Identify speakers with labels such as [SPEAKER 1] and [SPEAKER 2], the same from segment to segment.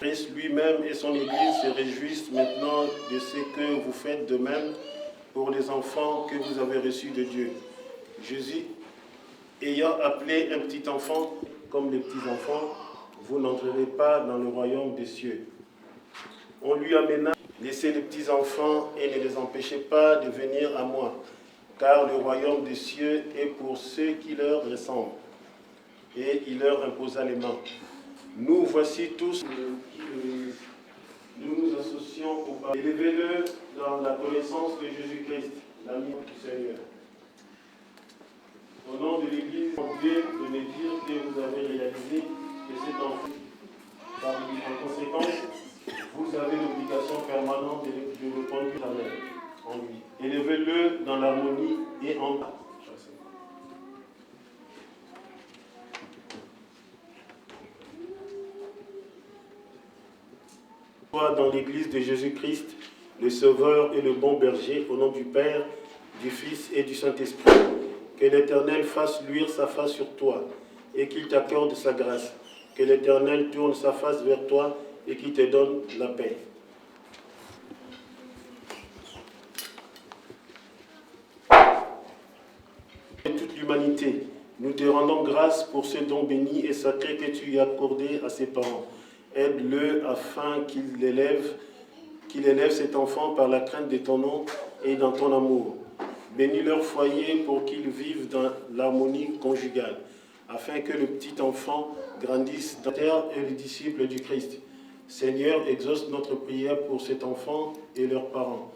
[SPEAKER 1] Christ lui-même et son Église se réjouissent maintenant de ce que vous faites de même pour les enfants que vous avez reçus de Dieu. Jésus, ayant appelé un petit enfant comme les petits enfants, vous n'entrerez pas dans le royaume des cieux. On lui amena, laissez les petits enfants et ne les empêchez pas de venir à moi, car le royaume des cieux est pour ceux qui leur ressemblent. Et il leur imposa les mains. Nous voici tous nous nous associons au Père. Élevez-le dans la connaissance de Jésus-Christ, l'ami du Seigneur. Au nom de l'Église, Dieu de me dire que vous avez réalisé que cet enfant, en conséquence, vous avez l'obligation permanente de répondre à Amen en lui. Élevez-le dans l'harmonie et en dans l'Église de Jésus-Christ, le Sauveur et le bon berger, au nom du Père, du Fils et du Saint-Esprit. Que l'Éternel fasse luire sa face sur toi et qu'il t'accorde sa grâce. Que l'Éternel tourne sa face vers toi et qu'il te donne la paix. Et toute l'humanité, nous te rendons grâce pour ce don béni et sacré que tu as accordé à ses parents. Aide-le afin qu'il élève cet enfant par la crainte de ton nom et dans ton amour. Bénis leur foyer pour qu'ils vivent dans l'harmonie conjugale, afin que le petit enfant grandisse dans la terre et les disciples du Christ. Seigneur, exauce notre prière pour cet enfant et leurs parents.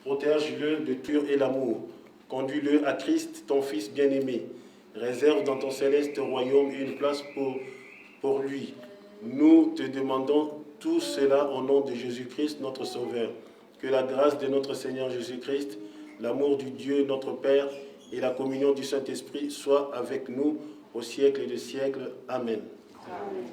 [SPEAKER 1] Protège-le de tout et l'amour. Conduis-le à Christ, ton Fils bien-aimé. Réserve dans ton céleste royaume une place pour lui. Nous te demandons tout cela au nom de Jésus-Christ, notre Sauveur. Que la grâce de notre Seigneur Jésus-Christ, l'amour du Dieu, notre Père, et la communion du Saint-Esprit soient avec nous au siècle des siècles. Amen. Amen.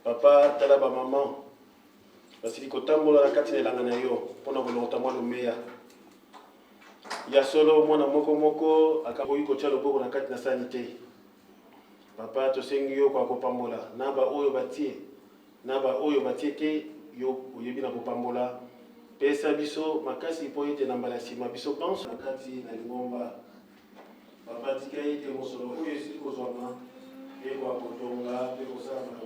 [SPEAKER 1] Papa, tala ba maman. Parce que kotambola na kati na ngana yo, pona kolota mwana meya. Ya solo mwana moko akaboyi kotia loboko na kati na sanité. Papa to sengi yo kwa kopambola. Naba oyo batie ke yo oyebi na kopambola. Pesa biso makasi po ete na mbala sima biso pense na kati na lingomba. Papa dikai te mosolo oyo esi kozwana e kwa kotonga pe kosala.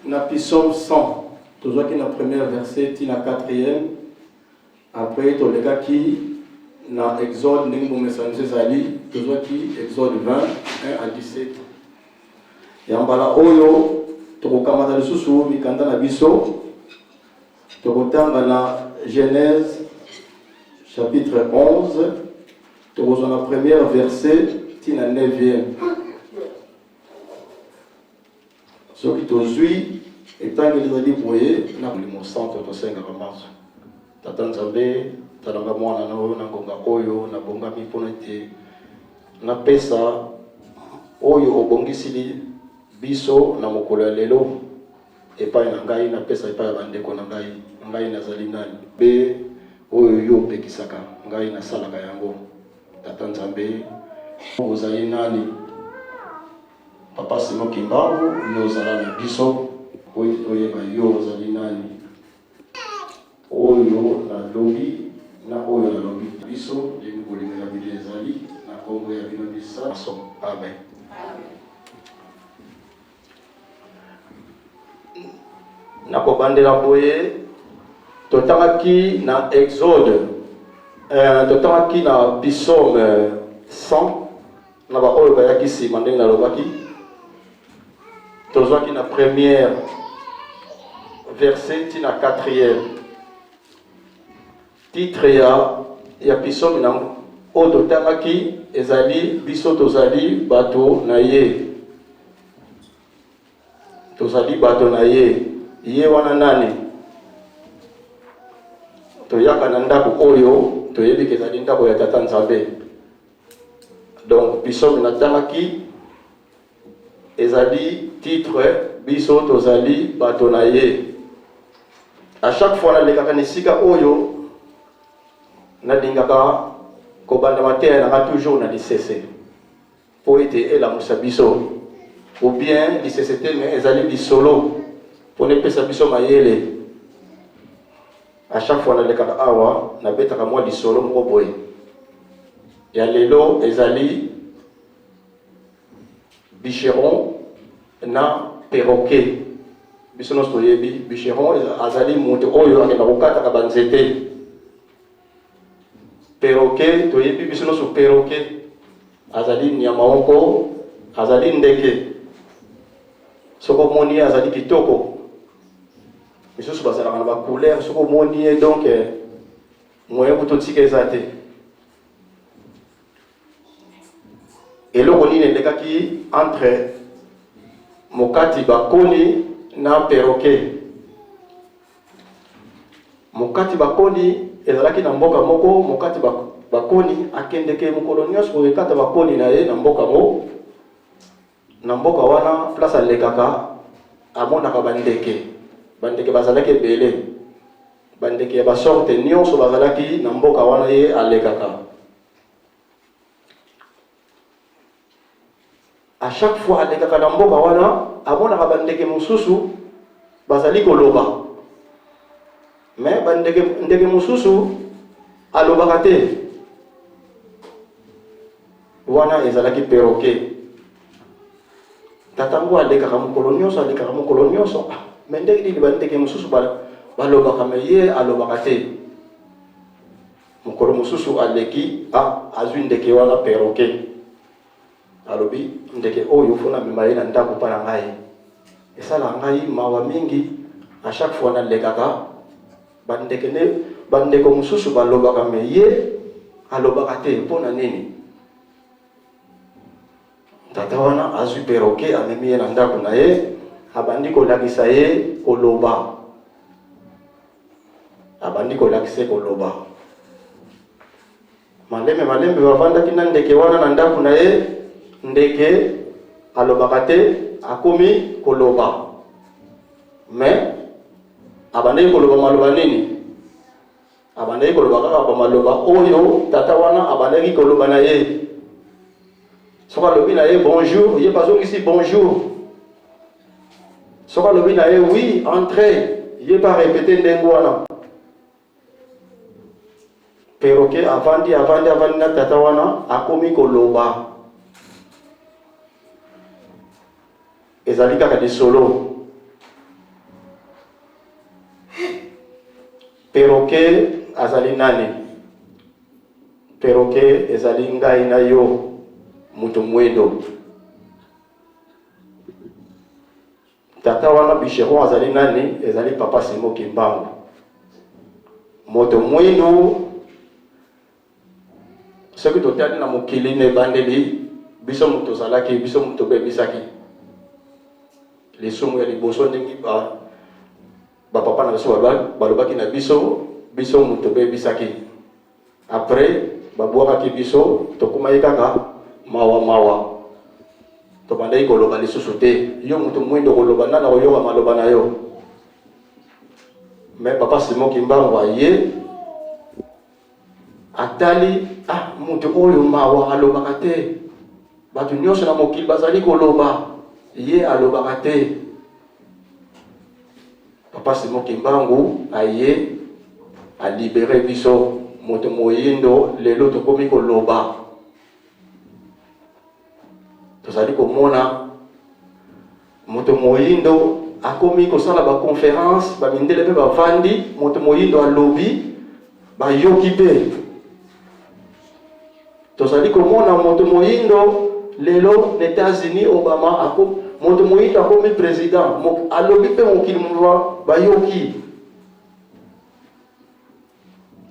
[SPEAKER 2] na psaume 100. Toujours qui na premier verset, qui na quatrième. Après, tu les qui na Exode, nous messager Zali, toujours qui Exode 20, 1 à 17. Et en bas oyo, tu rekamata le sous mikanda na biso, tu retanga na Genèse chapitre 11, tu reçois la première verset, qui na 9e. Ce qui te suit, et tant que les alliés voyaient, na mon centre de 5 ramasses. Tata Nzambe, talanga mwana na oyo na ngonga oyo na bongami mpona ete na pesa oyo obongisili biso na mokolo ya lelo epai na ngai na pesa epai ya bandeko na ngai nazali nani be oyo yo opekisaka ngai nasalaka yango. Tata Nzambe ozali nani? Papa Simon Kimbangu yo ozala na biso oyeba yo ozali nani oyo na lobi na oyo na lobi biso yeni kolinga bile ezali na kombo ya bino bisa. Amen. Na kobandela boye totangaki na Exode totangaki na psaume 100 na ba oyo bayaki sima ndenge nalobaki tozwaki na première verset ti na 4e. Titre ya psaume na oyo totangaki ezali biso tozali bato na ye. Tozali bato na ye. Ye wana nani? Toyaka na ndako oyo toyebi kezali ndako ya Tata Nzambe. Donc psaume natangaki ezali titre biso tozali bato na ye. À chaque fois nalekaka na esika oyo nalingaka kobanda mateya nanga toujours na lisese po ete elamusa biso ou bien lisese te mais ezali lisolo pour ne pesa biso mayele. À chaque fois nalekaka awa nabetaka mwa lisolo moko boye ya lelo ezali bicheron na perroquet. Biso nyonso toyebi bicheron azali moto oyo akenda kokataka banzete. Perroquet toyebi biso nyonso perroquet azali nyama moko azali ndeke soko moni azali kitoko. Misusu bazalaka na ba couleur soko moni donc moyen kototika eza te. Eloko nini elekaki entre mokati bakoni na perroquet. Mokati bakoni ezalaki na mboka moko mokati bakoni akendeke mokolo nyonso kokata bakoni na ye na mboka mo. Na mboka wana place alekaka amonaka bandeke bazalaki ebele. Bandeke ya basorte nyonso bazalaki na mboka wana ye alekaka. À chaque fois alekaka na mboka wana amonaka bandeke mosusu bazali koloba. Mais ndeke mosusu alobaka te. Wana ezalaki perroquet. Tatango alekaka mokolo nyonso mais ndenge nini bandeke mosusu balobaka me ye alobaka te. Mokolo mosusu aleki azwi ndeke wana perroquet alobi ndeke oyo fona mema ye na ndako mpa na ngai esala ngai mawa mingi. À chaque fois nalekaka bandeko mosusu balobaka me ye alobaka te mpona nini? Tata wana azwi perroquet amemi ye na ndako na ye abandi kolakisa ye koloba. Malembe bavandaki na ndeke wana na ndako na ye. Ndeke alobaka te akomi koloba. Mais abandaki koloba maloba nini? Abandaki koloba kaka maloba oyo tata wana abandaki koloba na ye. Soka lobi na ye bonjour, ye bazongisi bonjour. Soka lobi na ye oui, entrez, ye pas répéter ndenge wana. Perroquet avandi na tata wana akomi koloba. Ezali kaka lisolo. perroquet azali nani? Perroquet ezali ngai na yo mutu mwendo. Tata wana bicheron azali nani? Ezali papa Simon Kimbangu. Moto mwendo soki totali na mokili ne bandeli biso mutu zalaki biso mutu bebisaki lisumu ya liboso ndenge ba papa na biso balobaki na biso mutu bebisaki. Après babwakaki biso tokumaki kaka mawa tobandaki koloba lisusu te. Yo mutu mwendo koloba nana koyoka maloba na yo. Mais papa Simon Kimbangu aye atali mutu oyo mawa alobaka te. Batu nyonso na mokili bazali koloba ye alobaka te. Papa Simon Kimbangu aye a libéré biso moto moyindo lelo tokomi koloba. Tozali komona moto moyindo akomi kosala ba conférence ba mindele pe bavandi moto moyindo alobi ba yoki pe. Tozali komona moto moyindo lelo les États-Unis Obama moto moyindo akomi président alobi pe mokili mwa ba yoki.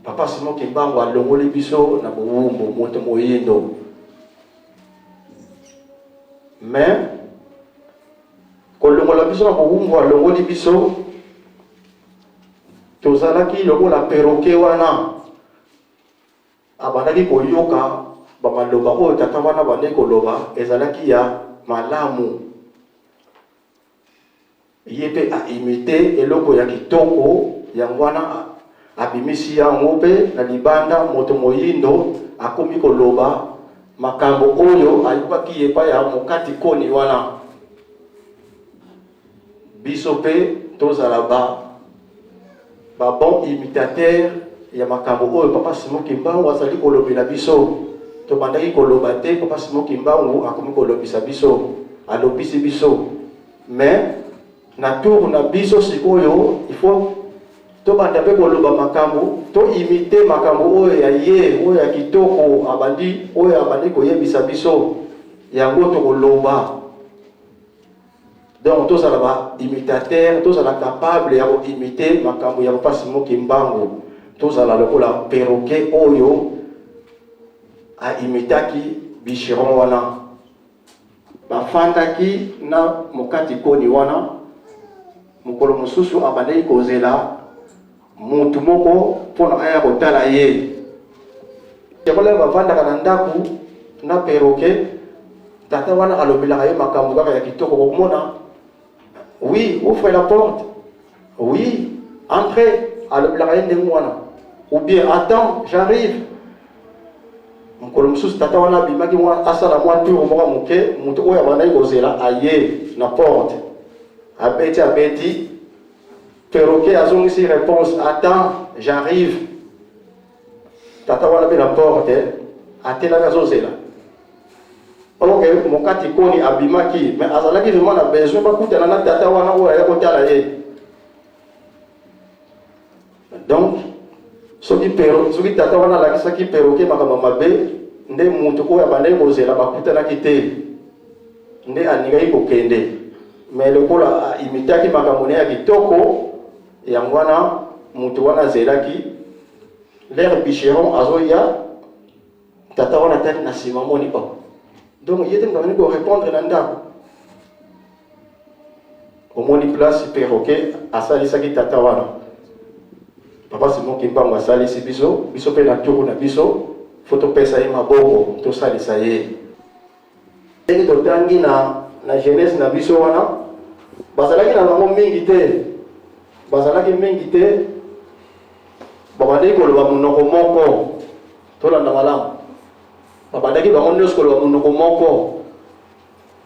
[SPEAKER 2] Papa Simon Kimbangu alongoli biso na bowumbo moto moyindo. Mais kolongola biso na bowumbo alongoli biso tozalaki lokola perroquet wana abandaki koyoka bamaloba oyo tata wana bandeki koloba ezalaki ya malamu. Ye pe aimite eloko ya kitoko yango wana abimisi yango pe na libanda moto moyindo akomi koloba makambo oyo ayokaki yepa ya mokati koni wana. Biso pe tozala ba bon imitateur ya makambo oyo papa Simon Kimbangu azali kolobela biso. Tobandaki koloba te papa Simon Kimbangu akomi kolobisa biso alobisi biso. Mais na tour na biso sikoyo il faut tobanda pe koloba makambo to imite makambo oyo ya ye oyo ya kitoko abandi koyebisa biso yango to koloba. Donc tozala ba imitateur tozala capable ya imiter makambo ya papa Simon Kimbangu. Tozala lokola perroquet oyo a imitaki bicheron wana bafandaki na mokati koni wana. Mokolo mosusu abandaki kozela mutu moko mpona aya kotala ye. Yakola bavandaka na ndaku na perroquet tata wana alobelaka ye makambo kaka ya kitoko komona. Oui, ouvre la porte. Oui, entrez. Alobelaka ye ndenge wana. Ou bien attends, j'arrive. Mokolo mosusu tata wana abimaki mwa asala mwa tour moko moke mutu oyo abandaki kozela aye na porte. Abeti perroquet azongisi réponse attends j'arrive. Tata wana pe na porte atelaka azozela. Ok mokati koni abimaki mais azalaki vraiment na besoin bakutana na tata wana oyo aya kotala ye. Donc soki tata wana alakisaki perroquet makambo mabe nde mutu oyo abandaki kozela bakutanaki te nde alingaki kokende. Mais lokola imitaki makambo ya kitoko yango wana mutu wana zelaki l'air bicheron azoya tata wana tali na sima moni ba. Donc yete ngani ko répondre na ndako omoni place perroquet asalisaki tata wana. Papa Simon Kimbangu asalisi biso pe na tour na biso foto pesa ye maboko to salisa ye. Eki totangi na jeunesse na biso wana bazalaki na bango mingi te. Babandaki koloba monoko moko tolanda malamu. Babandaki bango nyonso koloba monoko moko.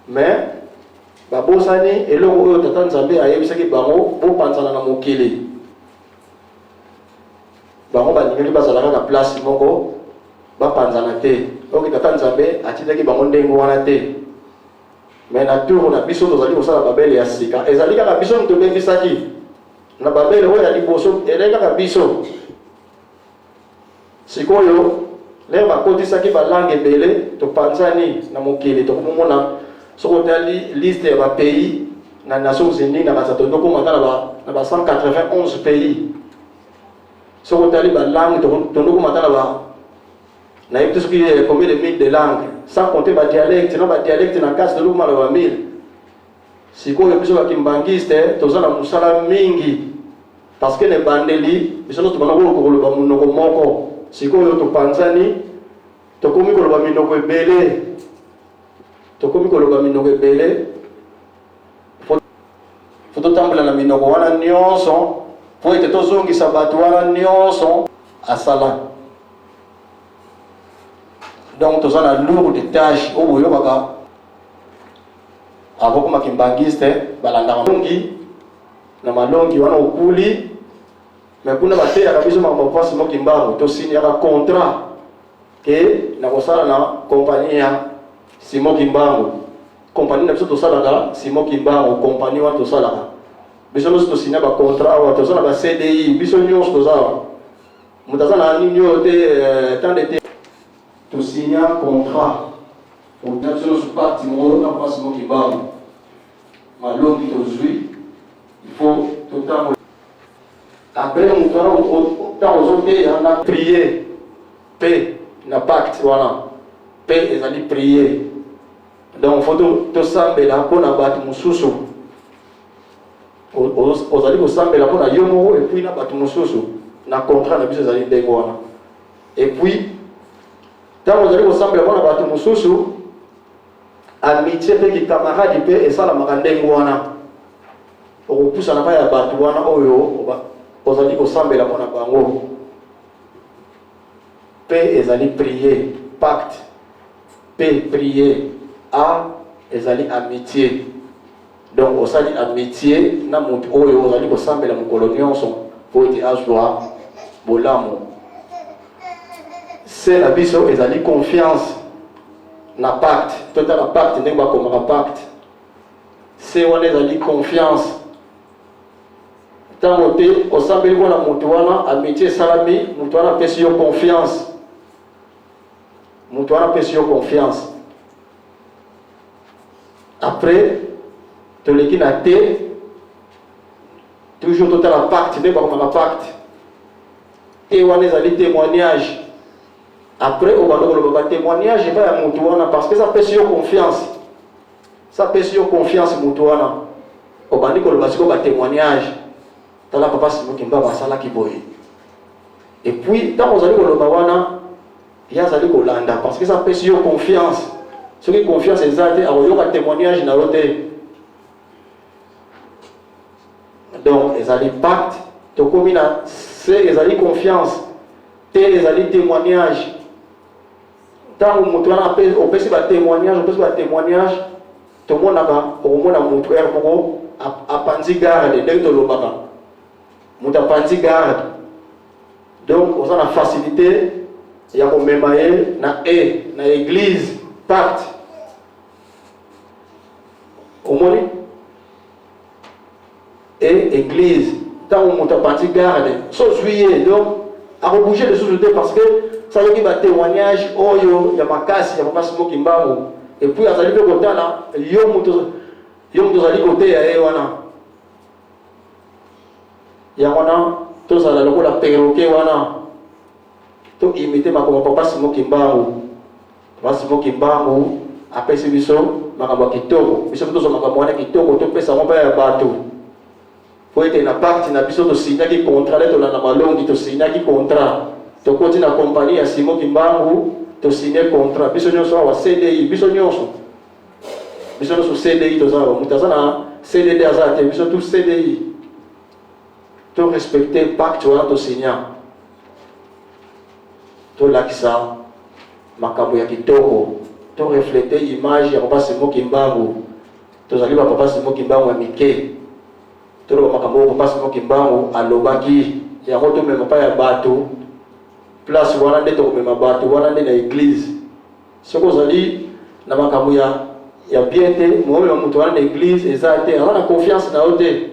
[SPEAKER 2] Mais babosani eloko oyo tata Nzambe ayebisaki bango bopanzana na mokili. Bango balingaki bazalaka na place moko bapanzana te. Ok tata Nzambe atindaki bango ndenge wana te. Mais na tour na biso tozali kosala babele ya sika ezali kaka biso tobebisaki na babele oya liboso eleka biso sikoyo le bakotisaki balangue ebele topanzani na mokili tokomona soko tali liste ya bapays na Nations Unies na basato tokomata na ba 191 pays soko tali balangue tokomata na ba na yebi soki combien de mille de langues sans compter badialecte na badialecte na kasi tokomata ba 1000 sikoyo biso bakimbangiste toza na mosala mingi parce que ne bandeli biso no tobana koloba monoko moko sikoyo topanzani tokomi koloba minoko ebele fo totambola na minoko wana nyonso po ete tozongisa bato wana nyonso asala donc toza na lourde tâche oyo boyokaka avant comme kimbangiste balandaka malongi na malongi wana okuli mais kuna bateyaka biso makambo mpasi mokimbango tosignaka contrat ke na kosala na compagnie ya Simon Kimbangu compagnie na biso tosalaka Simon Kimbangu compagnie wana tosalaka biso nyonso tosigna bacontrat awa tozala ba CDI biso nyonso tozala moto aza na nini oyo te temps de te tosigna contrat oina biso nyonso parti moko na kwa Simon Kimbangu malongi tozwi il faut totambola après moto wana ntango ozoteya na prier mpe na pacte wana mpe ezali prier donc faut tosambela mpona bato mosusu ozali kosambela mpona yo moko epuis na bato mosusu na contrat na biso ezali ndenge wana epuis ntango ozali kosambela mpona bato mosusu amitié mpe kikamaradi mpe esalamaka ndenge wana okopusana mpa ya bato wana oyo ozali kosambela mpona bango mpe ezali prier pacte mpe prier a ezali amitié donc osali amitié na moto oyo ozali kosambela mokolo nyonso po ete azwa bolamu se na biso ezali confiance na pacte totala pacte ndenge bakomaka pacte se wana ezali confiance ntango te osambeli mpona moto wana amitié esalami moto wana apesi yo confiance moto wana apesi yo confiance après toleki na te toujours totala pacte nde bakomaka pacte te wana ezali témoignage après obanda koloba batémoignage epai ya moto wana parce que ça pesi yo confiance moto wana obandi koloba sikoyo batémoignage tala papa Simon Kimbangu asalaki boye et puis ntango ozali koloba wana ye azali kolanda parce que ça pesi yo confiance soki confiance eza te akoyoka témoignage na yo te donc ezali pacte tokomi na se ezali confiance te ezali témoignage ntango moto wana opesi batémoignage tomonaka okomona moto ere moko apanzi garde ndenge tolobaka moto apanzi garde donc oza na facilité ya komema ye na église pacte omoni et église ntango moto apanzi garde so zwi ye donc akobouge lisusu te parce que salaki batémoignage oyo ya makasi ya papa Simon Kimbangu et puis azali mpe kotala yo moto ozali koteya ye wana ya wana tozala lokola perroquet wana to imite makambo papa Simon Kimbangu. Papa Simon Kimbangu apesi biso makambo ya kitoko biso tozo makambo wana kitoko topesa mpa ya bato po ete na pacte na biso tosignaki contrat le tolanda malongi tosignaki contrat tokoti na compagnie ya Simon Kimbangu tosigné contrat biso nyonso awa CDI biso nyonso CDI tozala moto aza na CDD aza te biso tout CDI to respecter pacte wana tosigna tolakisa makambo ya kitoko to refléter image ya papa Simon Kimbangu tozali ba papa Simon Kimbangu ya mike toloba makambo ya papa Simon Kimbangu alobaki yango tomema pa ya bato place wana nde tokomema bato wana nde na église soko ozali na makambo ya bien te moomema moto wana na église eza te aza na confiance na yo te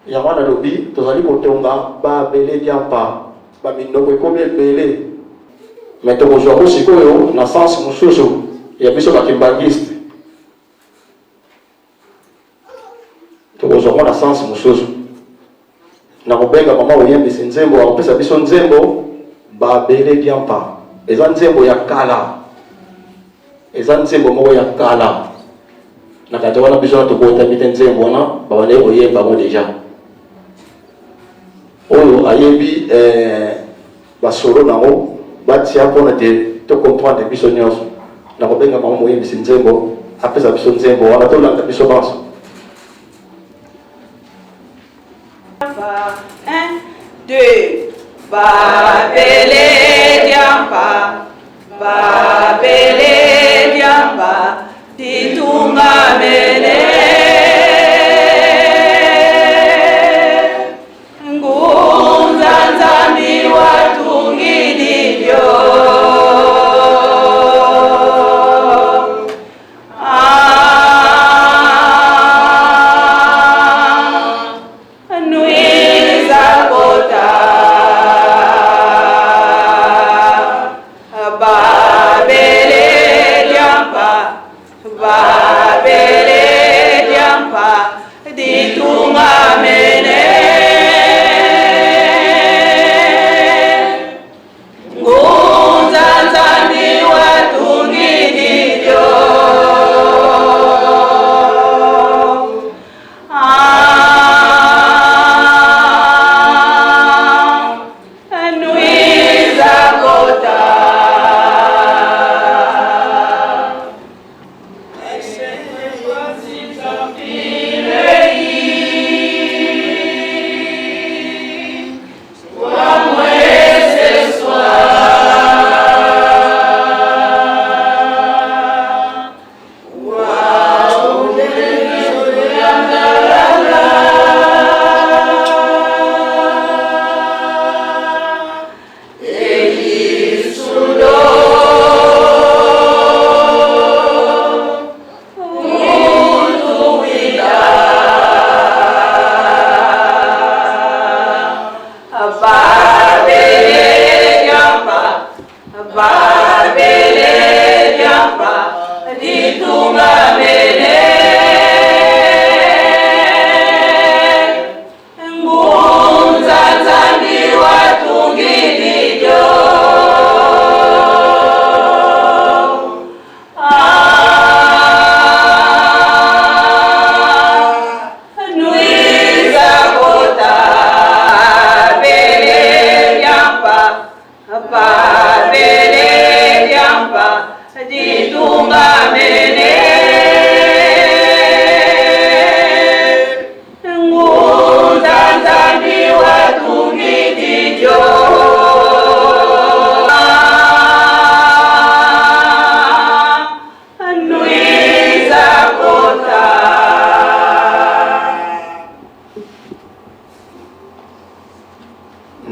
[SPEAKER 2] yango na lobi tozali kotonga ba belé diampa ba minoko ekomi ebele mais tokozwa ko sikoyo na sens mosusu ya biso bakimbangiste tokozwa ko na sens mosusu na kobenga mama oyembisa nzembo akopesa biso nzembo ba belé diampa eza nzembo ya kala eza nzembo moko ya kala na kati wana biso tokota mite nzembo wana babandeki koyemba ngo deja oyo ayebi basolo nango batia mpona te tocomprendre biso nyonso na kobenga mama moyembisi nzembo apesa biso nzembo wana tolanda biso banso.
[SPEAKER 3] 1, 2, ba belé diampa, ba belé diampa, titunga mele, ngunza nzambi watungi divyo.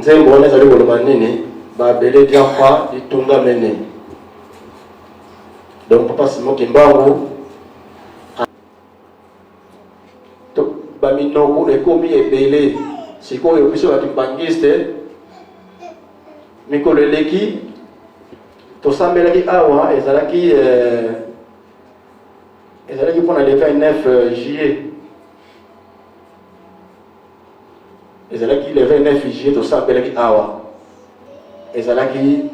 [SPEAKER 2] nzembo wana ezali koloba nini babele diampa litunga mene. Donc papa Simon Kimbangu baminoko ekomi ebele sikoyo biso bakimbangiste mikolo eleki tosambelaki awa ezalaki mpona le 29 juillet ezalaki le 29 juillet tosambelaki awa ezalaki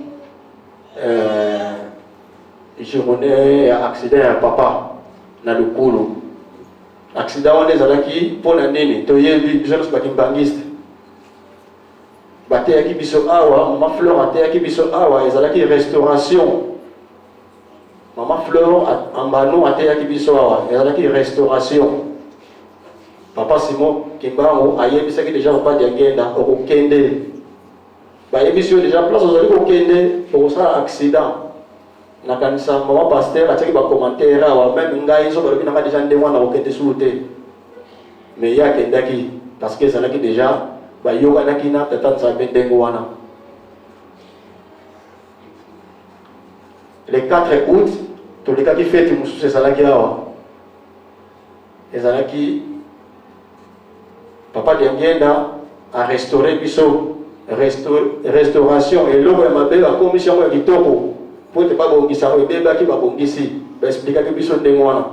[SPEAKER 2] journée ya accident ya papa na Lukulu. Accident wana ezalaki mpona nini toyebi biso nyonso bakimbangiste bateyaki biso awa. Mama Fleur ateyaki biso awa ezalaki restauration. Mama Fleur ambano ateyaki biso awa ezalaki restauration. Papa Simon Kimbangu ayebisaki deja papa diagenda okokende bayebisi yo deja place ozali kokende okosala accident. Nakanisa mama pasteur atiaki bacommentaire awa même ngai so balobi nanga deja nde mwana kokende sulu te mais ye akendaki parce que ezalaki deja bayokanaki na tata nzambe ndenge wana. Le 4 août tolekaki fete mosusu ezalaki awa ezalaki papa Diangenda a restauré biso restauration et l'homme m'a belle la commission de kitoko pour te pas bongisa et bébé qui va bongisi va expliquer que biso ndengwana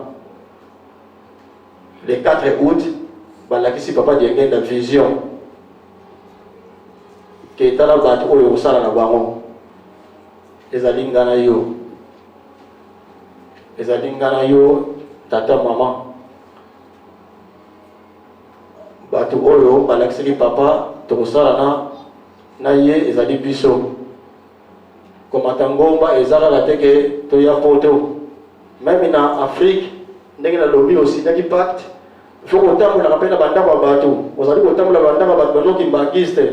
[SPEAKER 2] le 4 août balakisi papa Diangenda vision que tala batu oyo osala na bango ezali ngana yo tata mama batu oyo balakisi papa tokosala na ye ezali biso komata ngomba ezalaka te ke toya poto même na Afrique ndenge na lobi aussi na pacte faut kotambola mpe na bandako ya bato ozali kotambola bandako ya bato bazokimbankiste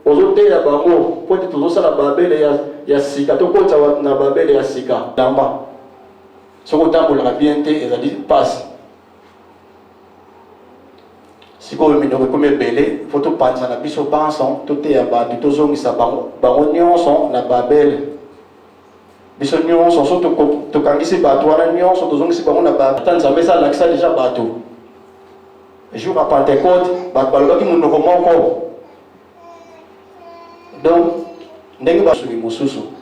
[SPEAKER 2] ozoteya bango po ete tozosala babele ya sika tokota na babele ya sika lamba soki otambolaka bien te ezali pasi sikoyo minoko ekomi ebele fo topanza na biso banso toteya bato tozongisa bango nyonso na babele biso nyonso so tokangisi bato wana nyonso tozongisi bango na babele ata nzambe esalakisa deja bato jour ya Pentecôte bato balobaki monoko moko donc ndenge basuki mosusu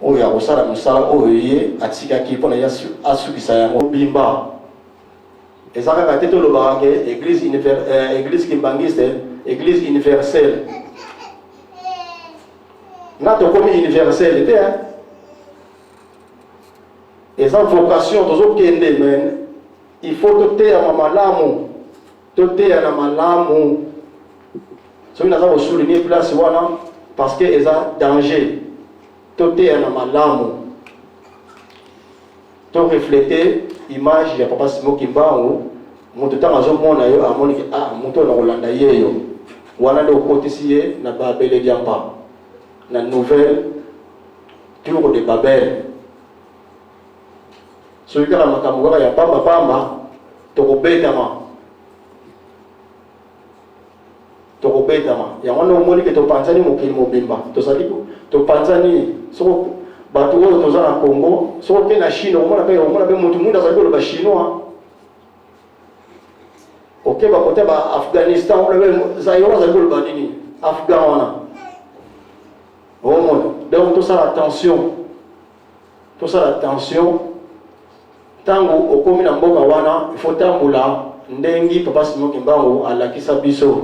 [SPEAKER 2] oyo akosala mosala oyo ye atikaki mpona ye asukisa yango bimba eza kaka te tolobaka ke église kimbangiste église universelle nga tokomi universelle te eza vocation tozokende men il faut toteyama malamu toteya na malamu soki naza kosouligne place wana parce que eza danger toteya na malamu to refléter image ya papa Simon Kimbangu moto ntango azomona yo amoniki moto oyo nakolanda yeyo wana nde okotisi ye na babele diampa na nouvelle tour de Babel soki kaka makambo kaka ya pambapamba tokobetama yango wana omoni ke topanzani mokili mobimba topanzani soko bato oyo toza na Congo soko ke na Chine omona mpe motu mundu azali koloba chinois okeba kote ba Afghanistan zayo azali koloba nini afghan wana omona donc tosala attention ntango okomi na mboka wana il faut tambola ndengi papa Simon Kimbangu alakisa biso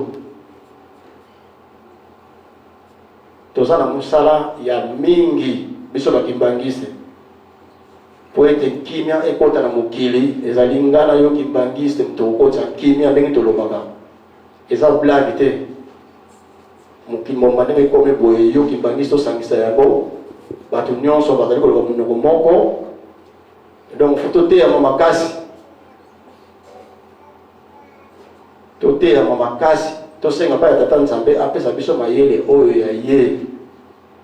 [SPEAKER 2] toza na mosala ya mingi biso bakimbangiste po ete kimia ekota na mokili ezali ngana yo kimbangiste tokota kimia ndenge tolobaka eza blague te mokili momba ndenge ekomi boye yo kimbangiste osangisa yango bato nyonso bazali koloba monoko moko donc fo toteyama makasi tosenga mpa ya tata nzambe apesa biso mayele oyo ya ye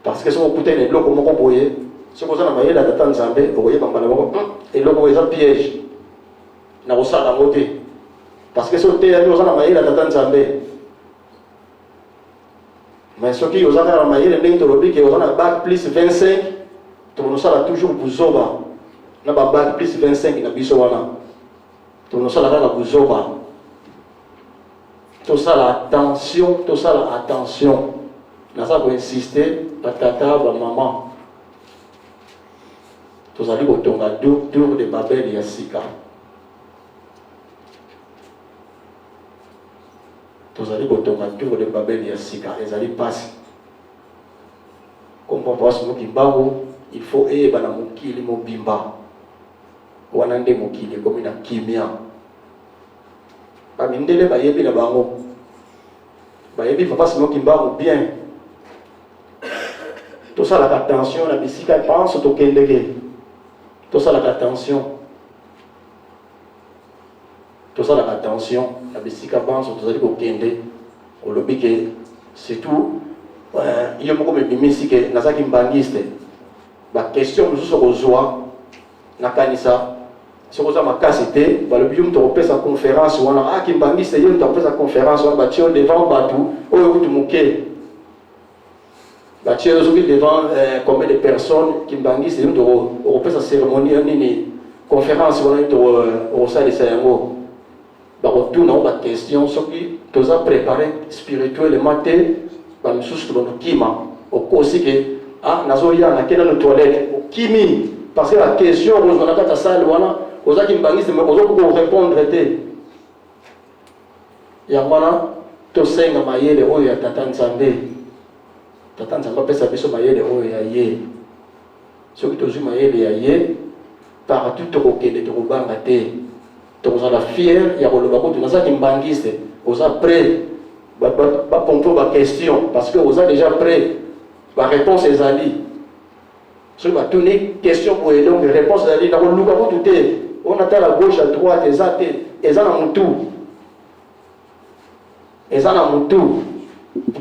[SPEAKER 2] parce que soki okutani eloko moko boye soki oza na mayele ya tata nzambe okoyeba mbala moko eloko oyo eza piège na kosala yango te parce que soki oteyami oza na mayele ya tata nzambe mais soki oza kaka na mayele ndenge tolobi ke oza na bac plus 25 tokonosala toujours buzoba na ba bac plus 25 na biso wana tokonosala kaka buzoba tosala attention naza koinsiste batata bamama tozali kotonga tour de Babel ya sika ezali pasi comme papa Simon Kimbangu il faut eyeba na mokili mobimba wana nde mokili ekomi na kimia bamindele bayebi na bango bayebi papa Simon Kimbangu bien tosalaka attention na bisika pense tokendeke tosalaka attention na bisika banso tozali kokende olobi ke surtout yo moko mebimisi ke nazaki mbangiste baquestion mosusu kozwa nakanisa soki oza makasi te balobi yo moto akopesa conférence wana akimbangiste yo moto akopesa conférence wana batie yo devant bato oyo kutu moke batie yo soki devant combien de personnes kimbangiste yo moto okopesa cérémonie nini conférence wana yo moto okosalisa yango Par tout, on a une question, ce qui nous a préparé spirituellement, nous sommes kima. Au cas aussi que, ah, nazoya, na kena nos toilettes, au kimi, parce que la question, on a qu'à salle, voilà, aux qui m'bangisent, mais aux autres pour répondre, yangwana, to senga mayele oyo ya tata nzambe. Tata nzambe pesa biso mayele oyo ya ye. Soki tozwi mayele ya ye, partout tokokende tokobanga te. Tokozala fier ya koloba ko tunaza kimbangiste, oza prêt ba pompo ba question parce que oza déjà prêt. Ba réponse ezali. Soki ba tuni question pour donc réponse ezali na koluka ko tuté. On attend à gauche à droite ezate, ezana mutu. Ezana mutu.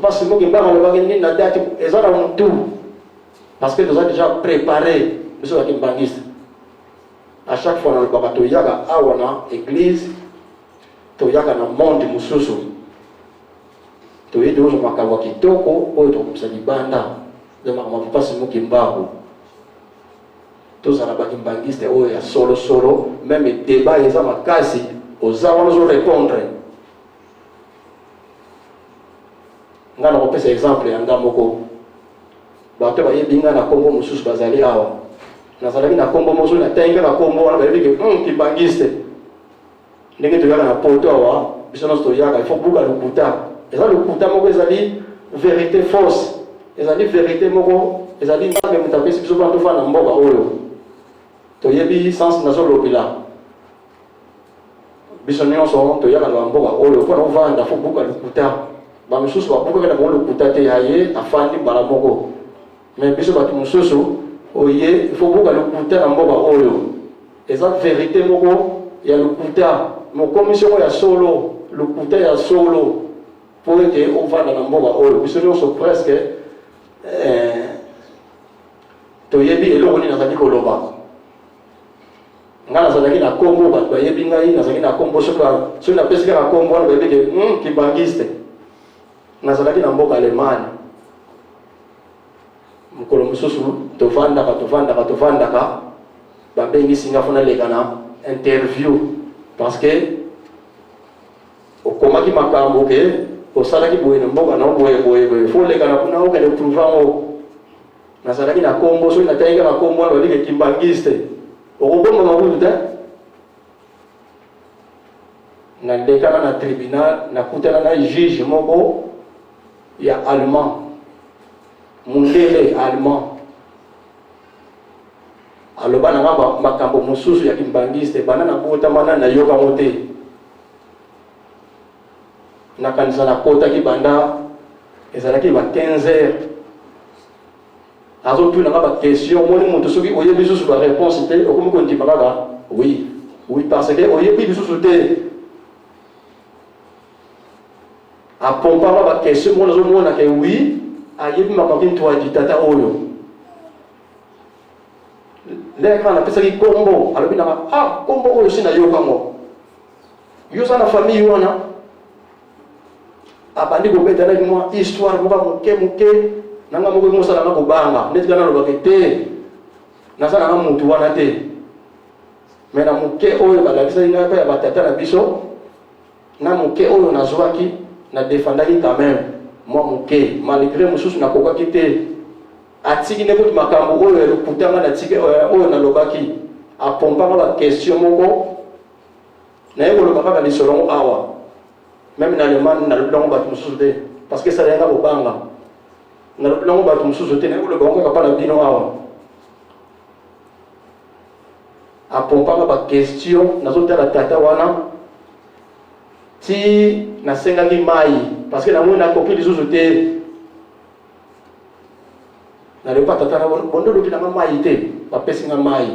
[SPEAKER 2] Parce que moi qui parle le bagage na date ezana mutu. Parce que nous avons déjà préparé monsieur kimbangiste. À chaque fois, dans le baba, il y a une église, il y a un monde mususu. Il y a des gens qui ont été kitoko, qui ont été banda. Il y a des gens qui ont été banda. Tous les bangistes, il y a solo, même les débats, ils ont cassé, aux avons nous répondre. Nous avons pris cet exemple, il y a un moko. Bato ba yebinga na Congo mususu bazali awa. Nazalaki na kombo mozo na tenga na kombo wana bayebi ke kibangiste ndenge toyaka na poto awa biso nyonso toyaka il faut buka lokuta eza lokuta moko ezali vérité fausse ezali vérité moko ezali nzambe moto apesi biso mpona tofanda na mboka oyo toyebi sens nazolobela biso nyonso toyaka na mboka oyo mpona ovanda faut buka lokuta bamisusu babukaka na bango lokuta te aye afandi mbala moko mais biso bato mosusu oye, il faut que le kuta na mboka oyo. Eza vérité moko ya le kuta. Mon commission ya solo, le kuta ya solo. Pour que on va na mboka oyo. Biso nyonso presque toyebi eloko ni nazali koloba. Nga nazalaki na kombo bato bayebi ngai nazalaki na kombo soki na pesi kaka kombo wana bayebi ke kibangiste. Nazalaki na mboka Allemagne. Mukolo mususu tovandaka babengisi nga fona leka na interview parce que okomaki makambo ke osalaki boye na mboka na boye fo leka na kuna okende prouvango nazalaki na kombo soki natayika na kombo wana babike kimbangiste okobomba mabutu te nalekana na tribunal nakutana na juge moko ya allemand mundele allemand aloba na ngamba makambo mususu ya kimbangiste bana na kota mana na yoka mote na kanisa na kota ki banda ezalaki ba 15 heures azo tu na ngamba question moni mutu soki oyebi susu ba réponse te okomi ko ndima kaka oui parce que oyebi susu te a pompa ba question moni zo mona ke oui ayebi makambo to aditata oyo leka na pesa ki kombo alobi na kombo oyo sina yoka mo yo sana famille wana abandi ko betana ki mo histoire mo muke nanga moko mo sala ko banga neti kana loba te na sana na mutu wana te mais na muke oyo balabisa ina pa ya batata na biso na muke oyo nazwaki na défendaki quand même moi muke malgré mususu na kokaki te atiki ne ko makambo oyo elokutanga na tiki oyo na lobaki apompa ba question moko na yego lobaka ba lisolongo awa même na Allemagne na lobanga ba mususu te parce que ça renga bobanga na lobanga ba mususu te na yego lobanga ka pa na bino awa apompa ba question na zotala tata wana ti na senga ki mai parce que na mona copie lisusu te na le pas tata na bondo loki na mai te ba pesi nga mai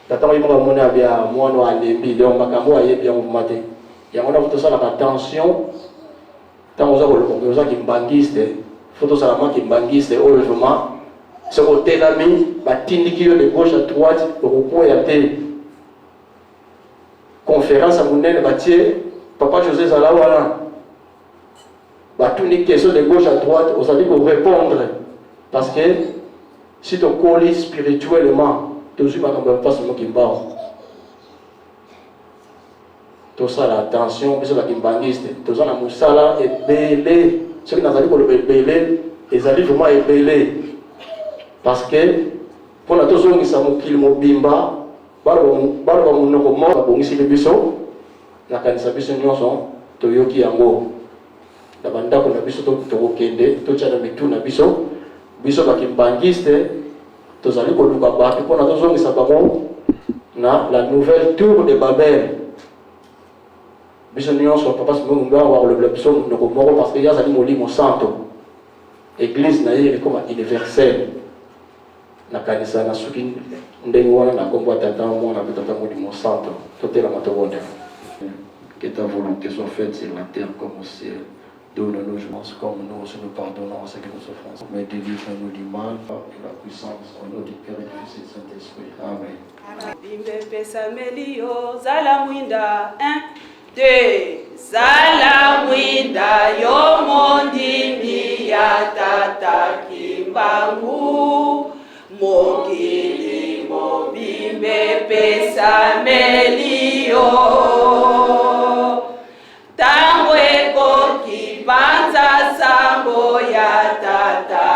[SPEAKER 2] tata mo yimo mona bia mwana alembi donc makambo ayebi ya mate ya mona futo sala attention tango za ko za kimbangiste futo sala ma kimbangiste oyo vraiment ce côté là mi batindiki yo de gauche à droite ko ya te conférence à munene batie papa José Zalawana batuni question de gauche à droite on s'est pour répondre parce que si tu colles spirituellement tu ne pas seulement qui mort tout ça l'attention biso ba kimbangiste tout ça na musala ebele ce qui nazali ko le ebele ezali vraiment ebele parce que pour la tous on sa mokili mobimba balo monoko mo bongisi biso na kanisa biso nyonso toyoki yango na bandako na biso to kende to tshana mitu na biso ba kimbangiste tozali ko luka ba pour la tous on sa bango na la nouvelle tour de Babel. Bisogna papa simongo avoir le biso no komoko parce que ya zali molimo santo. Église na ye comme universelle. Na kanisa na suki ndenge wana na kombo tata mwana tata molimo santo. Totela matobonde. Que ta volonté soit faite sur la terre comme au ciel. Donne-nous joie comme nous aussi nous pardonnons à ceux qui nous offensent. Mais délivre-nous du mal et la puissance au nom du Père et du Fils et du Saint-Esprit. Amen.
[SPEAKER 3] Bimbe pesa melio zala mwinda 1 2 zala mwinda yo mondimi ya tata kimbangu mokili mobimbe pesa melio tango ekoki banza sambo ya tata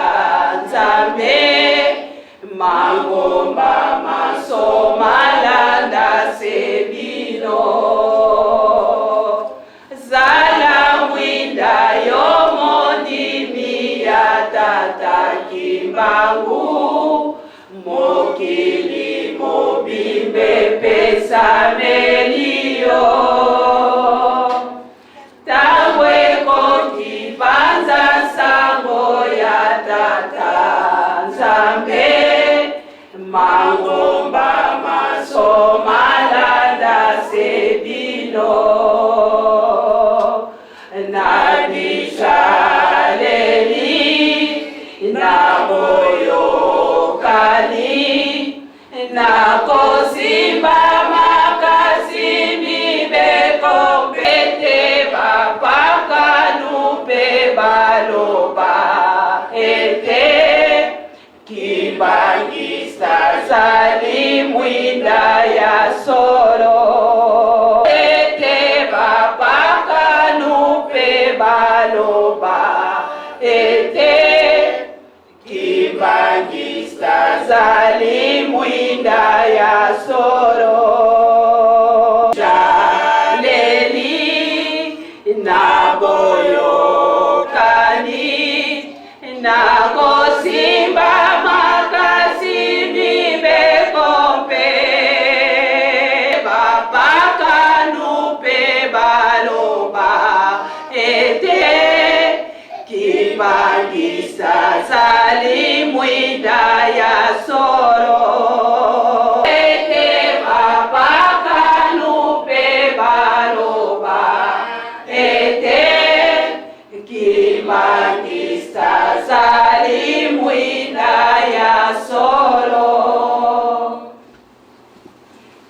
[SPEAKER 3] nzambe mangomba masomalanda sebino zala mwinda yo mondimi ya tata kimbangu mokili mobimbe pesa melio tangwe koki panza sango ya tata nzambe mangomba masomalanda sebino nabishaleli naboyokani nakosimba makasi mibekompete bapakanupe baloba ete kibangista zali mwinda ya solo ete bapakanupe baloba ete kibangista zali mwinda ya solo jaleli naboyokani nakosimba makasi mibekompe bapakanupe baloba ete kibangisa zali mwinda ya solo ete bapakanupe baloba ete kibangisa zali mwinda ya solo.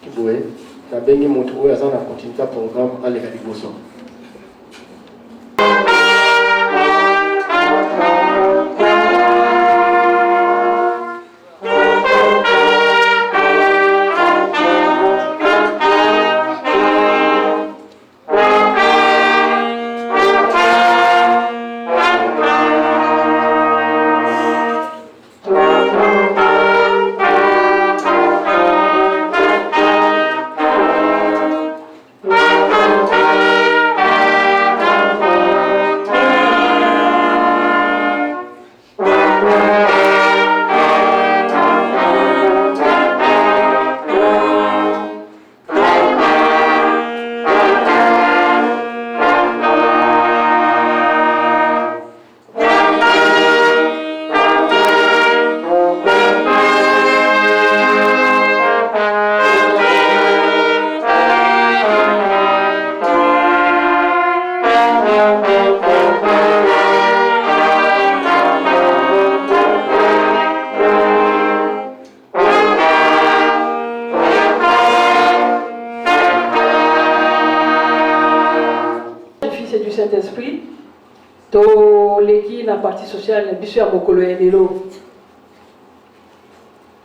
[SPEAKER 2] Kibwe na bengi mutu oyo aza na continue programme aleka liboso.
[SPEAKER 4] Saint-Esprit, to leki na parti sociale biso ya mokolo ya lelo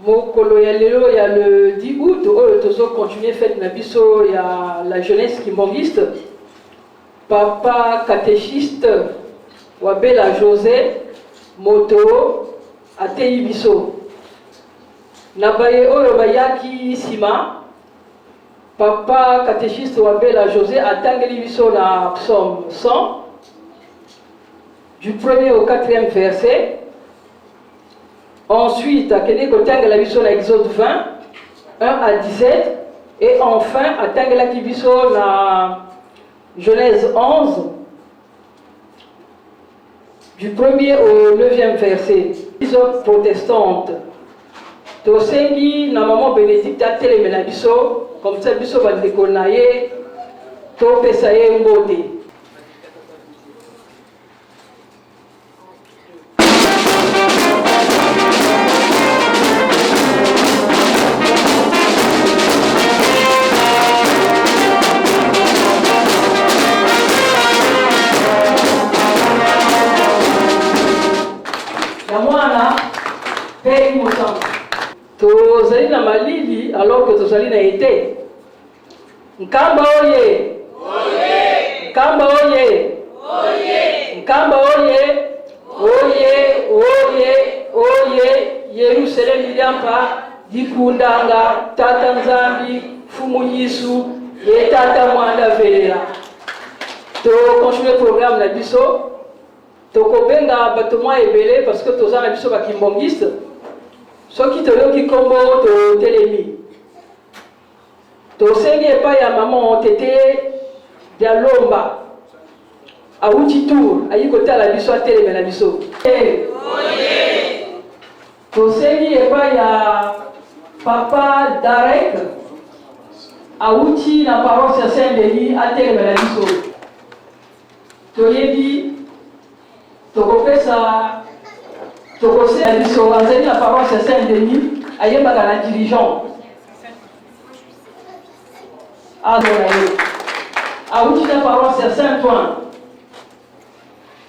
[SPEAKER 4] Mokolo ya lelo ya le 10 août, tozo continuer fête na biso ya la jeunesse kimbongiste. Papa catéchiste Wabela José moto atei biso. Nabaye oyo bayaki sima. Papa catéchiste Wabela José atangeli biso na psaume 100 du 1er au 4e verset. Ensuite, akende kotangela biso na Exode 20, 1 à 17. Et enfin, atangela biso na Genèse 11, du 1er au 9e verset. Biso protestante. Tosengi na maman Bénédicte ateleme na biso, comme ça biso bandeko na ye, topesa ye mbote. Tozali na malili alors que tozali na été. Nkamba oye! Oye! Nkamba oye! Oye! Nkamba oye! Oye! Oye! Oye! Yerusalemu lilyampa dikundanga tata nzambi fumu Yesu ye tata mwanda velela. To continue programme na biso. Tokobenga bato mwa ebele parce que tozana biso bakimbongiste. Soki toyoki kombo to telemi. Tosengi epai ya maman tete ya lomba. Auti tour ayi kotala biso ateleme na biso. Oye. Tosengi epai ya papa Darek. Auti na paroisse ya Saint-Denis ateleme na biso. Toyebi tokopesa tokose na biso azali na paroisse ya Saint-Denis ayembaka na dirigeant auti na paroisse ya Saint-Ouen.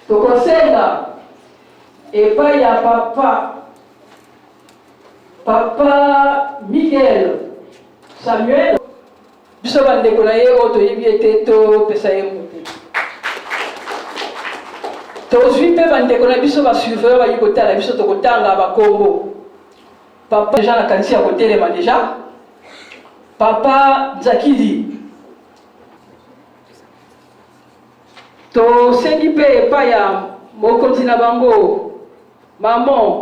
[SPEAKER 4] Tokosenga epai ya papa Miguel Samuel biso bandeko na ye oyo toyebi ete topesa ye mote. Tozwi mpe bandeko na biso basuiveur bayi kotala biso tokotanga bakombo. Papa déjà na kanisi ya kotelema déjà. Papa Nzakili. Tosengi mpe epai ya mokonzi na bango maman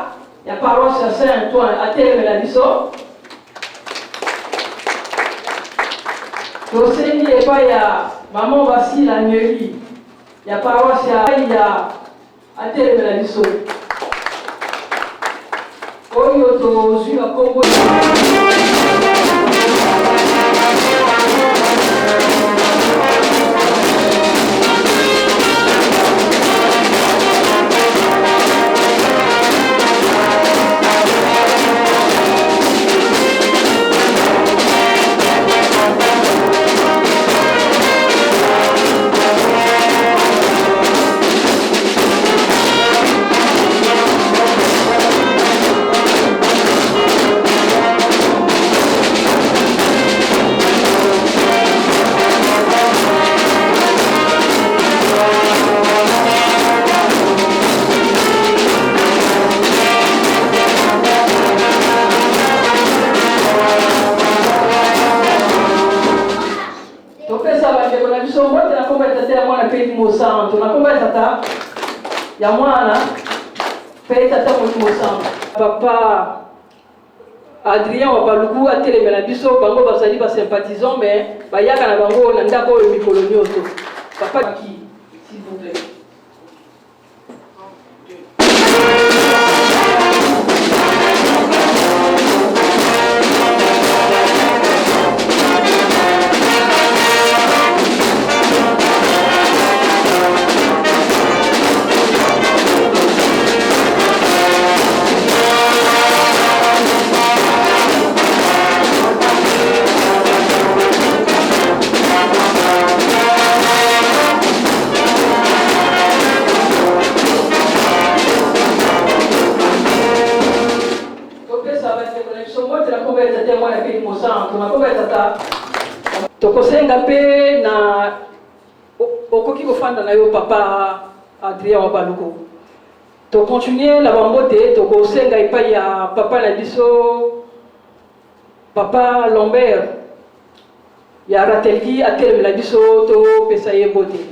[SPEAKER 4] ya paroisse ya Saint-Ouen ateleme na biso. Tosengi epai ya maman Vasila Nyeri ya paroisse ya ateleme na biso. Oyo tozwi bakombo ya mwana pe tata molimo sana. Papa Adrien wa baluku ateleme na biso bango bazali ba sympathisant mais bayaka na bango na ndako oyo mikolo nyonso. Papa qui s'il vous plaît. mosantu nakomba tata tokosenga pe na okoki kofanda na yo papa Adrien Wabaluko to continuer la bambote tokosenga epai ya papa na biso papa Lambert ya ratelki atelemela biso to pesa ye mbote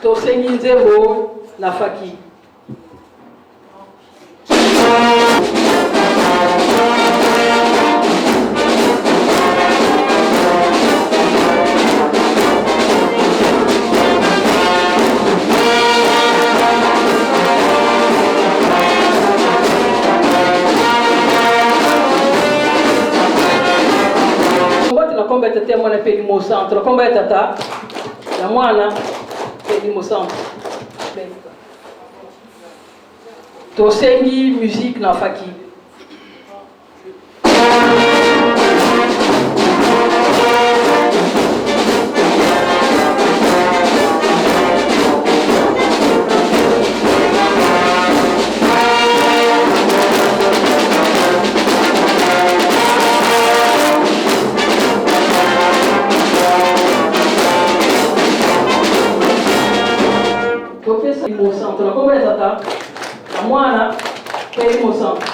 [SPEAKER 4] tosengi nzembo na faki. Nakomba tata mwana peli mo centre nakomba tata ya mwana peli mo centre tosengi musique na faki. Nakomba tata ya mwana peli mo centre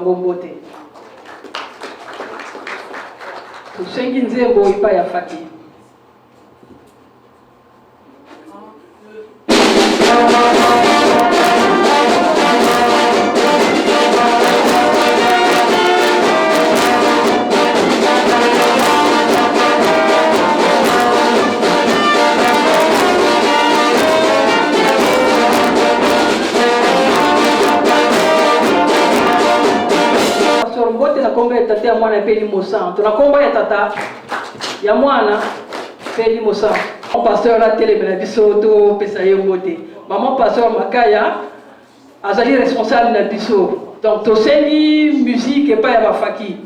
[SPEAKER 4] ngombote tusengi nzembo ipa ya faki. Nakomba tata ya mwana peli mo centre nakomba ya tata ya mwana peli mo centre mon pasteur a telemela biso to pesa ye mbote maman pasteur Makaya azali responsable na biso donc tosengi musique epai ya bafaki.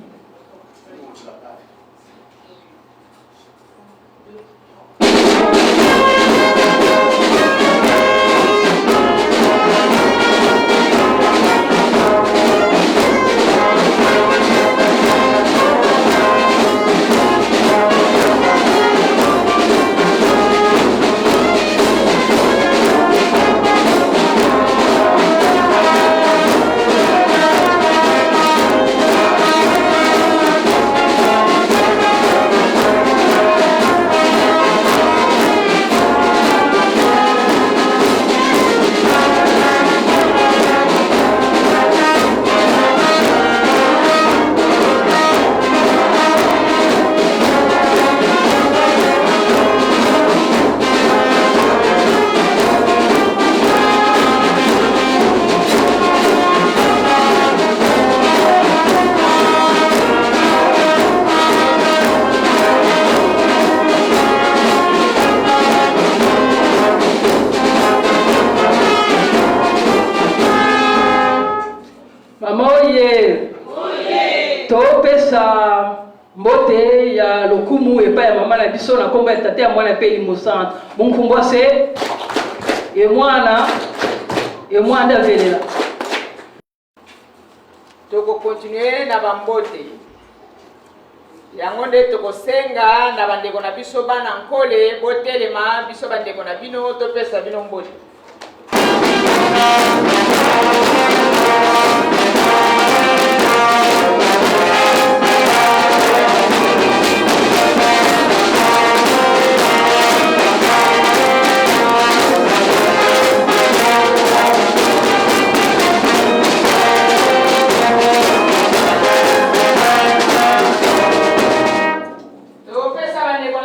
[SPEAKER 4] Topesa mbote ya lokumu epa ya mama na biso na komba ya tata ya mwana peli mo centre munkumbwase ye mwana velela
[SPEAKER 3] toko continuer na bambote yango nde tokosenga na bandeko na biso bana nkole botelema biso bandeko na bino topesa bino mbote. Topesa bandeko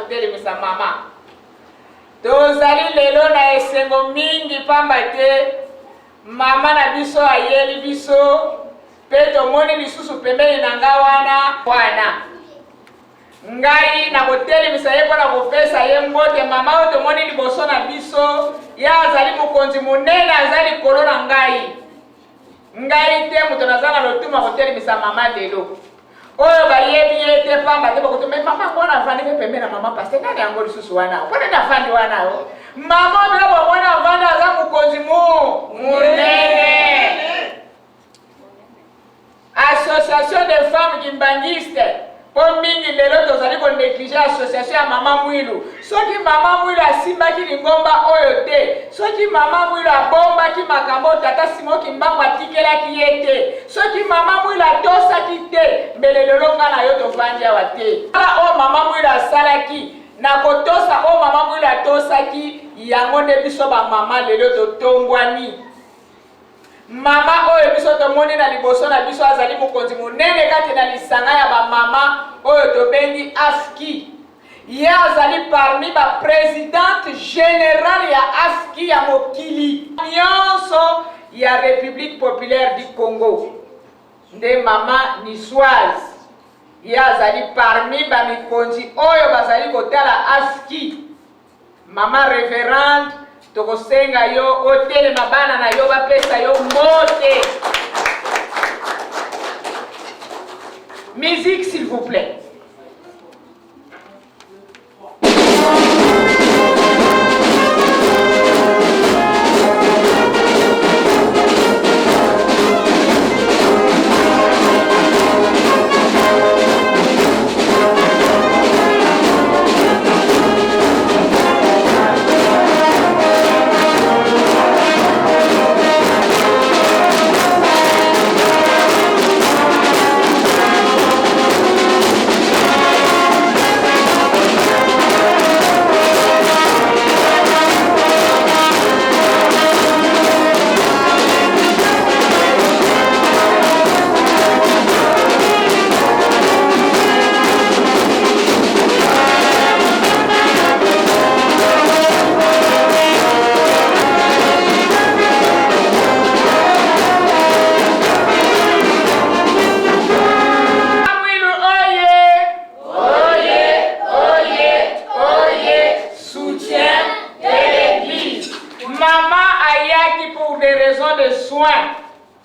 [SPEAKER 3] kotelemisa mama. Tozali lelo na esengo mingi pamba te mama na biso ayeli biso pe tomoni lisusu pembeni na nga wana ngai na kotelemisa ye mpona kopesa ye mbote mama oyo tomoni liboso na biso ye azali mokonzi monene aza likolo na ngai te moto naza na lotuma kotelemisa mama lelo oyo bayebi ye te pamba te bakoto me mama mbona avandi mpe pembeni na mama paste nani yango lisusu wana mpona nini avandi wana o mama bila bomona avandi aza mokonzi monene. Association des femmes kimbangistes po mingi lelo tozali konéglige association ya mama mwilu soki mama mwilu asimbaki lingomba oyo te soki mama mwilu abombaki makambo tata Simo Kimbangu atikelaki ye te soki mama mwilu atosaki te mbele lelo nga na yo tovandi awa te oyo mama mwilu asalaki na kotosa oyo mama mwilu atosaki yango nde biso bamama lelo totombwani. Mama oyo biso tomoni na liboso na biso azali mokonzi monene kati na lisanga ya bamama oyo tobengi AFKI. Ye azali parmi ba présidente générale ya AFKI ya mokili nyonso ya République populaire du Congo. Nde mama Nisoise. Ye azali parmi ba mikonzi oyo bazali kotala AFKI. Mama révérende tokosenga yo otelema bana na yo bapesa yo mbote. Musique s'il vous plaît.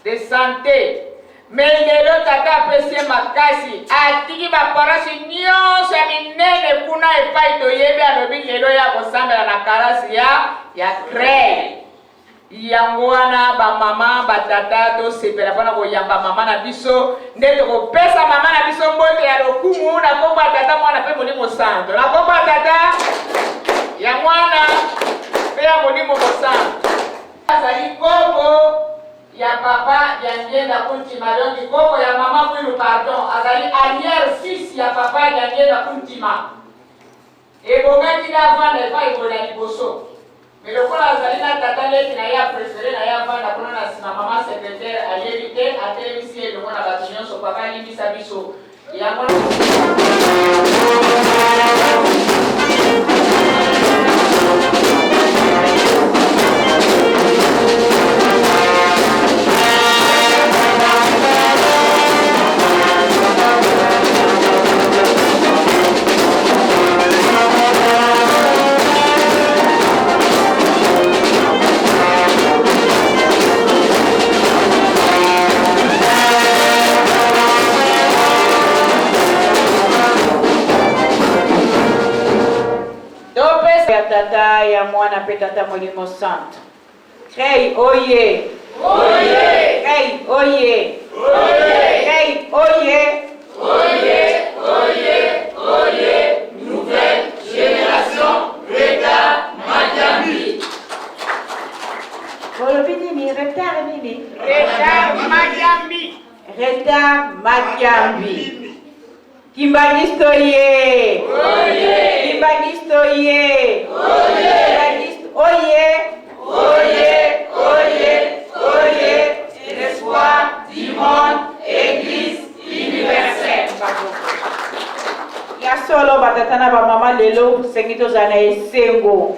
[SPEAKER 3] de santé. Mais lelo tata pesie makasi atiki baparasi nyonso ya minene kuna epai toyebi alobi lelo ya kosambela na karasi ya crée. Yango wana bamama batata tosepela mpona koyamba mama na biso nde tokopesa mama na biso mbote ya lokumu na kombo ya tata mwana mpe molimo santo na kombo ya tata ya mwana mpe ya molimo mosanto. Azali kombo ya papa ya Ngenda Kuntima donki kombo ya mama Mwilu pardon azali arrière fils ya papa ya Ngenda Kuntima ebongaki davanda epa ebola liboso. Mais le coup azali na tata leki na ya préféré na ya vanda kuna na sima mama secrétaire alierité a télévisé le mona batinyo so papa limisa biso ya mona. Tata ya mwana pe tata molimo santo. Hey oye. Oye. Hey oye. Oye. Hey oye. Oye. Oye. Oye. Nouvelle génération Reda Madiambi.
[SPEAKER 5] Volopini Reda Mimi.
[SPEAKER 3] Reda Madiambi.
[SPEAKER 5] Reda Madiambi. Kimbangisto ye. Oye. Kimbangisto ye. Oye. Kimbangisto oye. Oye. Oye. Oye. L'espoir du monde, Église universelle. Ya solo batatana ba mama lelo. lelo sengi tozala esengo.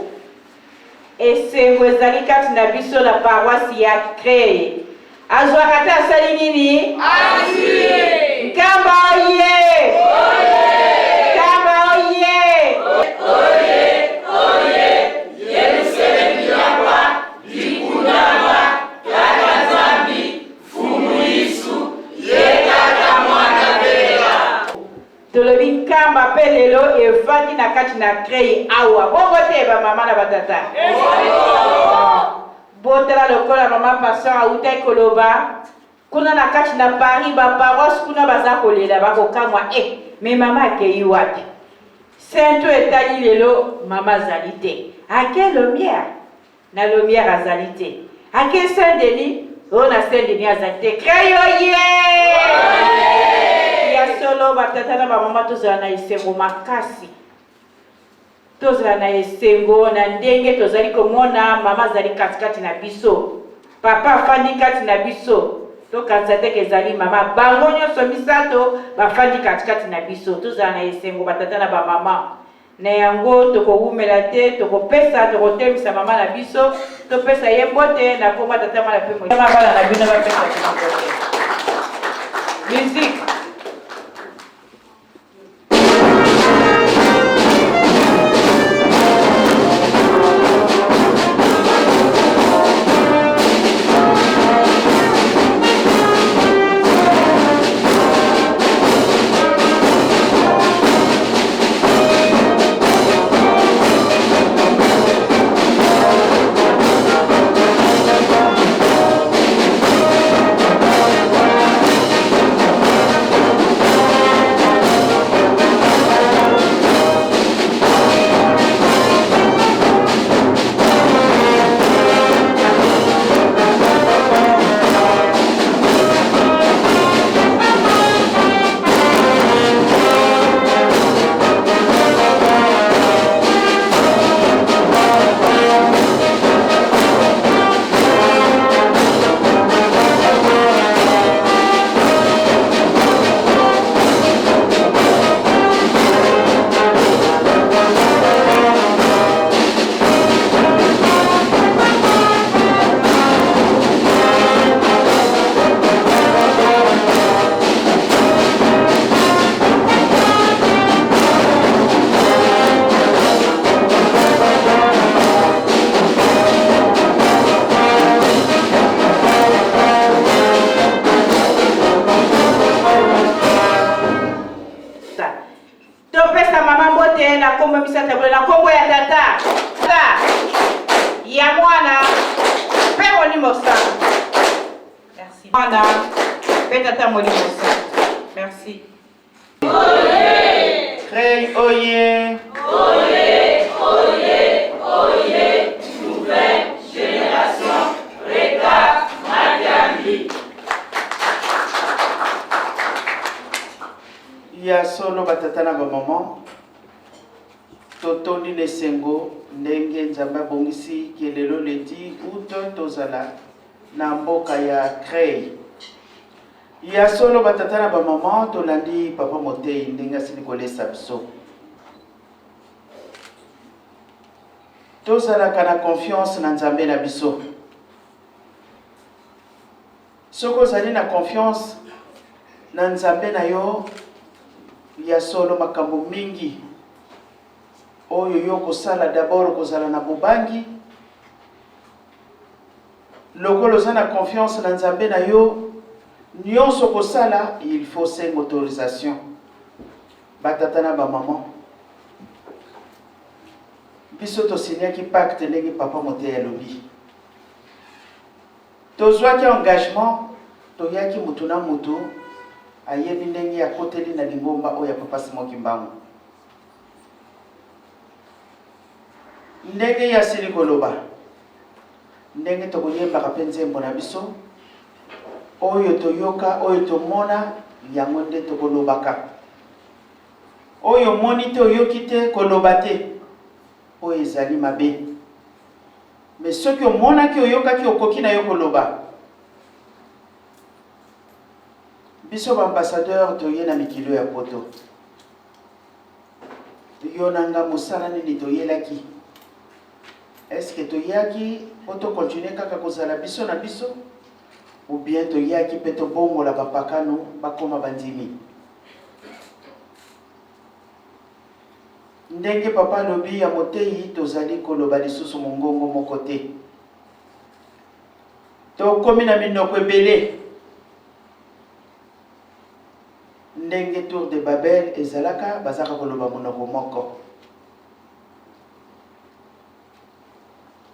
[SPEAKER 5] Esengo ezali kati na biso na paroisse ya Cré. Azwaka te asali nini? Asi! Nkamba oye! Oye! Nkamba oye! Oye! Oye! Yerusalemu yakwa, likunama, kaka Nzambi, fumu Yesu, yekaka mwana bela. Tolobi nkamba pe lelo evandi na kati na Cré awa. Bongo te ba mama na batata. Botela lokola mama pasteur auta koloba. Kuna na kati na Paris ba paroisse kuna baza kolela bakokamwa me mama akei wapi? Saint-Ouen etali lelo mama zalité. Ake lumière na lumière azalité. Ake Saint-Denis on a Saint-Denis azalité. Créoye! Ya solo batata na ba mama tozala na esengo makasi. Tozala na esengo na ndenge tozali komona mama zali katikati na biso. Papa afandi kati na biso. Tokanisa te kezali mama bango nyonso misato bafandi katikati na biso. Tozala na esengo batata na ba mama. Na yango tokowumela te tokopesa tokotemisa mama na biso. Topesa ye mbote na komba tata mala pe mo. Mama bala na bino bapesa mbote. Musique. Merci. Oye!
[SPEAKER 6] Cré, oye!
[SPEAKER 5] Oye! Oye! Oye! Nouvelle génération, Reka Makiambi.
[SPEAKER 6] Ya solo batatana ba maman. Totondi lesengo ndenge nzamba bongisi kelelo leti uto tozala na mboka ya Cré. Ya solo batatana ba maman tolandi papa Motei ndenge asili kolesa biso. Tozalaka na confiance na Nzambe na biso. Soko zali na confiance na Nzambe na yo ya solo makambo mingi. Oyo yo kosala d'abord kozala na bobangi. Lokolo za na confiance na Nzambe na yo nyonso kosala, il faut une autorisation. Batatana ba maman. Biso to signaki pacte ndenge papa Motei ya lobi. Tozwaki engagement to yaki mutu na mutu ayebi ndenge ya koteli na lingomba oya papa Simon Kimbangu. Ndenge ya sili koloba. Ndenge to koyemba pe nzembo na biso. Oyo toyoka, oyo tomona yango nde tokolobaka. Oyo moni te oyoki te koloba te. Oyo ezali mabe. Mais soki omonaki oyokaki okoki na yo koloba. Biso ba ambassadeur toye na mikilo ya poto. yonanga musala nini toyelaki. Est-ce que toyaki poto continuer kaka kozala biso na biso ou bien toyaki pe tobongola bapakano bakoma bandimi? Ndenge papa lobi ya motei tozali koloba lisusu mongongo moko te. Tokomi na minoko ebele. Ndenge tour de Babel ezalaka bazaka koloba monoko moko.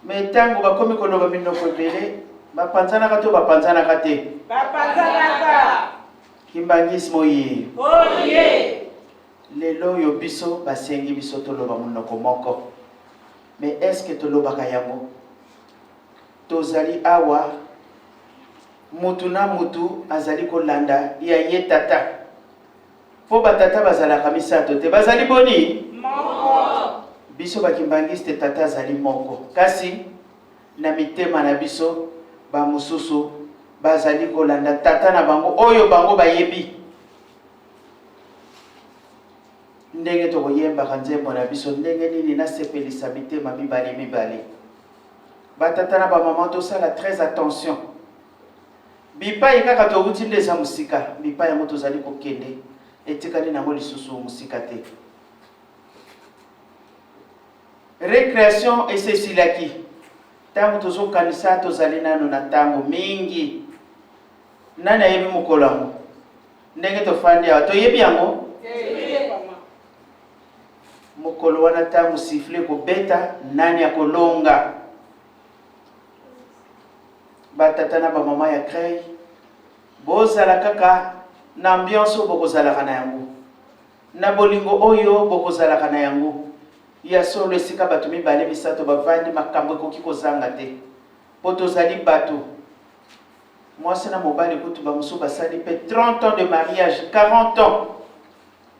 [SPEAKER 6] Mais tango bakomi koloba minoko ebele bapanzanaka to bapanzanaka te.
[SPEAKER 5] Bapanzanaka.
[SPEAKER 6] Kimbangisi moyi.
[SPEAKER 5] Oye.
[SPEAKER 6] Lelo yo biso basengi biso toloba monoko moko. Mais est-ce que tolobaka yango? Tozali awa mutu na mutu azali kolanda ya ye tata. Po batata bazalaka misato te bazali boni?
[SPEAKER 5] Moko.
[SPEAKER 6] Biso bakimbangiste tata azali moko. Kasi na mitema na biso ba mususu bazali kolanda tata na bango oyo bango bayebi. Ndenge tokoyembaka nzembo na biso ndenge nini nasepelisa mitema mibale. Batata na bamama tosala très attention. Bipai kaka touti nde eza musika. Bipai yango tozali kokende etikali nango lisusu musika te. Récréation esesilaki. Tango tozokanisa tozali nano na tango mingi. Nani ayebi mokolo yango? Ndenge tofandi awa toyebi yango? Mokolo wana tango sifle kobeta nani akolonga? Batata na bamama ya crey bozala kaka na ambiance bokozalaka na yango. Na bolingo oyo bokozalaka na yango. Ya solo esika bato mibale bisato bavandi makambo ekoki kozanga te. Po tozali bato. Mwasi na mobali kutu bamusu basali pe 30 ans de mariage, 40 ans.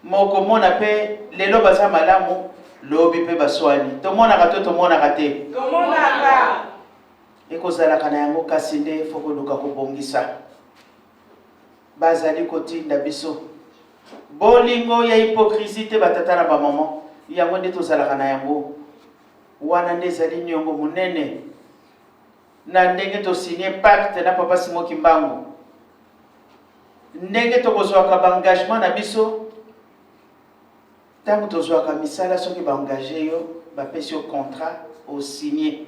[SPEAKER 6] Moko mona pe lelo baza malamu lobi pe baswani. Tomonaka to tomonaka te.
[SPEAKER 5] Tomonaka.
[SPEAKER 6] Ekozalaka na yango kasi nde foko luka kobongisa. Bazali kotinda biso. Bolingo ya hypocrisie te batata na bamama. Yango nde tozalaka na yango. Wana nde ezali nyongo munene. Na ndenge to signé pacte na papa Simo Kimbangu. Ndenge tokozwaka ba engagement na biso. Tango tozwaka misala soki ba engagé yo ba pesi yo contrat au signé.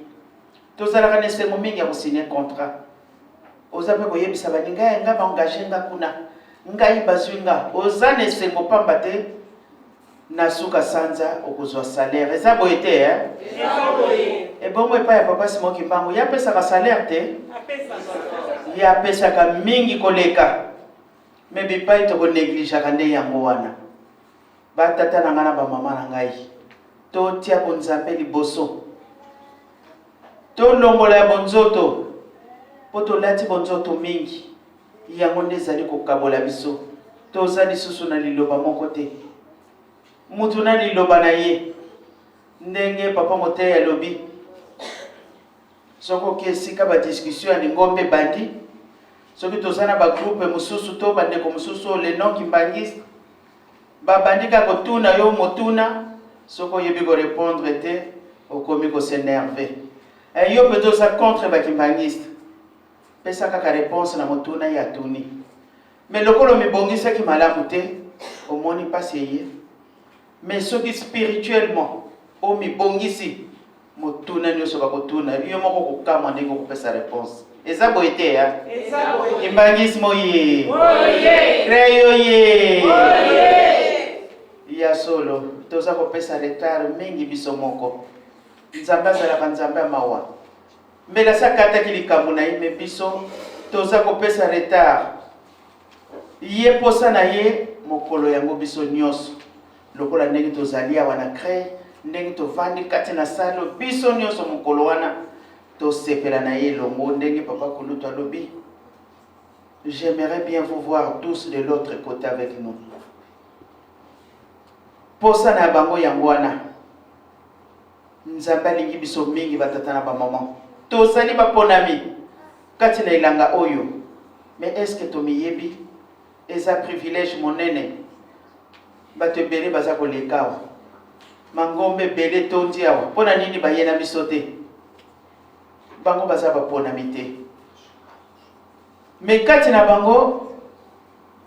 [SPEAKER 6] Tozalaka na sengo mingi ya ko signer contrat. Ozape koyebisa baninga nga ba engagé nga kuna. Ngai bazwinga ozane sengo pamba te na suka sanza okozwa salaire. Eza boye te
[SPEAKER 5] Eza boye.
[SPEAKER 6] E bongo epa ya papa Simo Kimbangu ya pesaka salaire te. Ya pesaka mingi koleka. Me bipai toko negligaka nde yango wana. Batata na ngana ba mama na ngai. To tia bonzambe liboso. To longola ya bonzoto. Poto lati bonzoto mingi. Yango nde ezali kokabola biso. To zali susu na liloba moko te. Mutu na liloba na ye. Ndenge papa mote ya lobi. Soko kesika ba discussion ya ngombe bandi. Soki tozana ba groupe mususu to bandeko mususu le nom kimbangisi. Ba bandika kotuna yo motuna. Soko yebi ko répondre te okomi ko s'énerver. Et yo peut ça contre ba kimbangiste. Pesa kaka réponse na motuna ya tuni. Mais lokolo mi bongisa ki malamu te omoni paseye. Mais soki spirituellement o mi bongisi motuna nyoso bakotuna yo moko kokama ndenge kopesa réponse. Eza boye te ya?
[SPEAKER 5] Eza boye.
[SPEAKER 6] Kimbangisi moye.
[SPEAKER 5] Oye.
[SPEAKER 6] Creyo ye.
[SPEAKER 5] Oye.
[SPEAKER 6] Ya solo toza kopesa retard mingi biso moko. Nzambe azalaka nzambe ya mawa. Mbela sakataki likambo na ye me biso toza kopesa retard. Ye posa na ye mokolo yango biso nyonso. Lokola ndenge tozali awa na crey, ndenge tovandi kati na salo biso nyonso mokolo wana tosepela na ye longo ndenge papa Kulutu alobi. J'aimerais bien vous voir tous de l'autre côté avec nous. Posa na bango yango wana. Nzambe alingi biso mingi batata na ba maman. Tozali baponami kati na ilanga oyo. Mais est-ce que tomiyebi eza privilège monene bato ebele baza koleka awa. mangombe belé tondi awa pona nini bayena biso te bango baza baponami te me kati na bango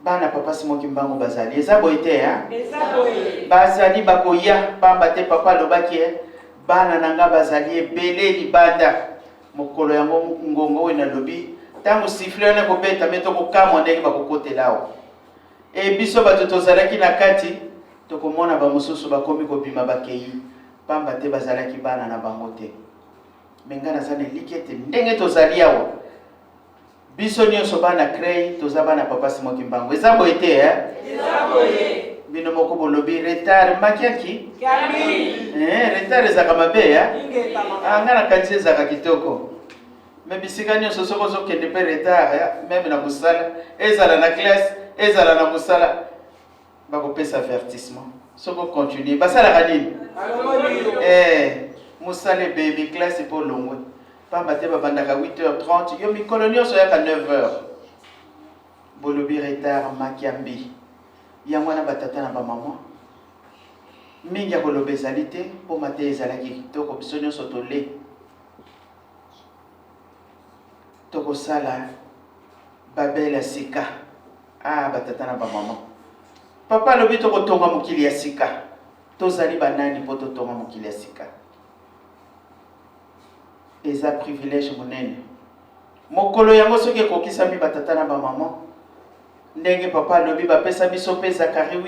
[SPEAKER 6] bana papa Simon Kimbangu bazali eza boye te bazali bakoya pamba te papa alobaki bana nanga bazali ebele libanda mokolo yango ngongo oyo nalobi ntango sifle wana kobeta me tokokamwa ndenge bakokotela awa e biso bato tozalaki na kati tokomona bamosusu bakomi kobima bakei pamba te bazalaki bana na bango te me nga naza na eliki ete ndenge tozali awa biso nyonso bana crei toza bana papa Simon Kimbangu eza boye te bino moko bolobi retard makiaki retard ezaka mabe nga na kati ezaka kitoko me bisika nyonso soko ozokende mpe retard meme na mosala ezala na classe ezala na mosala bakopesa avertissement soko continue basalaka nini mosala baby classe po longwe pamba te babandaka 8h30 yo mikolo nyonso yaka 9h bolobi retard makiambi ya mwana batata na bamama mingi ya koloba ezali te mpo mate ezalaki kitoko biso nyonso tole tokosala babele ya sika batata na bamama papa alobi tokotonga mokili ya sika tozali banani mpo totonga mokili ya sika eza privilège monene mokolo yango soki ekokisami batata na bamama ndenge papa alobi bapesa biso mpe Zakari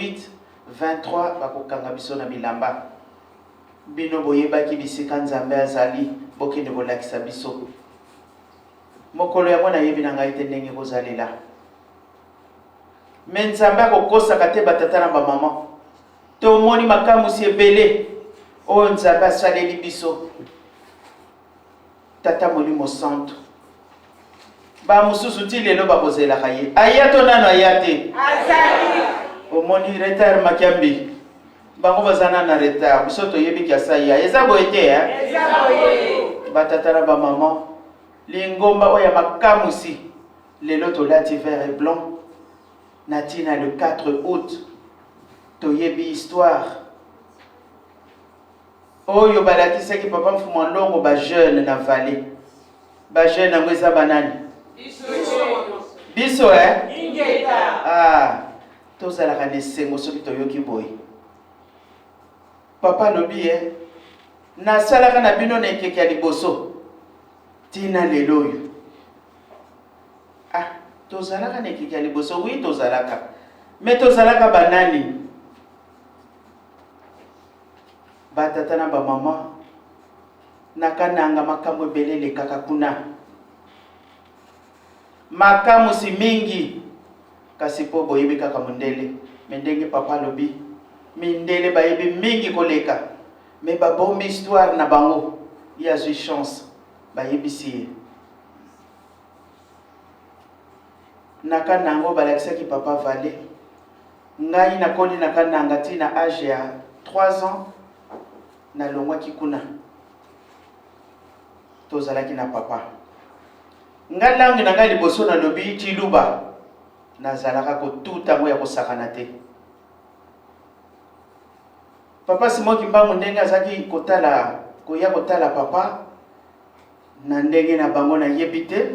[SPEAKER 6] 8:23 bakokanga biso na bilamba bino boyebaki bisika nzambe azali bokende bolakisa biso mokolo yango nayebi na ngai te ndenge kozalela me nzambe akokosaka te batata na bamama tomoni makamusi ebele oyo nzambe asaleli biso tata molimo santo bamosusu ti lelo bakozelaka ye aya to nano aya te omoni retard makiambi bango bazana na retard biso toyebi kiasa ya eza boye te batata na bamama lingomba oyo ya makamusi lelo tolati vert et blanc na ntina le 4 août toyebi histoire oyo balakisaki papa mfuma ndongo bajeune na vallée bajeune yango eza banani biso tozalaka na esengo soki toyoki boye papa alobi nasalaka na bino na ekeke ya liboso tina lelo oyo tozalaka na ekeke ya liboso wi tozalaka me tozalaka banani batata na bamama nakananga makambo ebele elekaka kuna makamusi mingi kasi po boyebi kaka mondele me ndenge papa alobi mindele bayebi mingi koleka me babombi histoire na bango ye azwi chance bayebisi ye nakanango balakisaki papa vale ngai nakoli nakananga ntina age ya 3 ans nalongwaki kuna tozalaki na papa nga langi na ngai liboso nalobi Chiluba nazalaka kotuta ngo ya kosakana te papa Simon Kimbangu ndenge azaki koya kotala papa na ndenge na bango nayebi te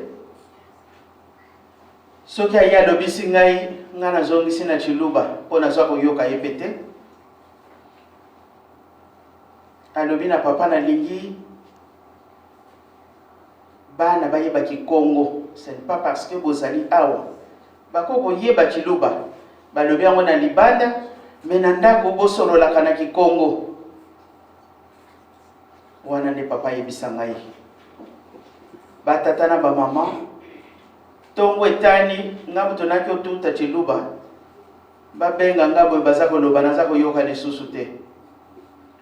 [SPEAKER 6] soki aye alobisi ngai nga nazongisi na Chiluba mpo nazwa koyoka ye pe te alobi na papa nalingi bana bayebaki Congo ce n'est pas parce que bozali awa bakoko yeba Chiluba balobi yango na libanda me na ndako bosololaka na Kikongo wana nde papa yebisa ngai batata na bamama ntongo etani nga moto naki otuta Chiluba babenga nga boye baza koloba naza koyoka lisusu te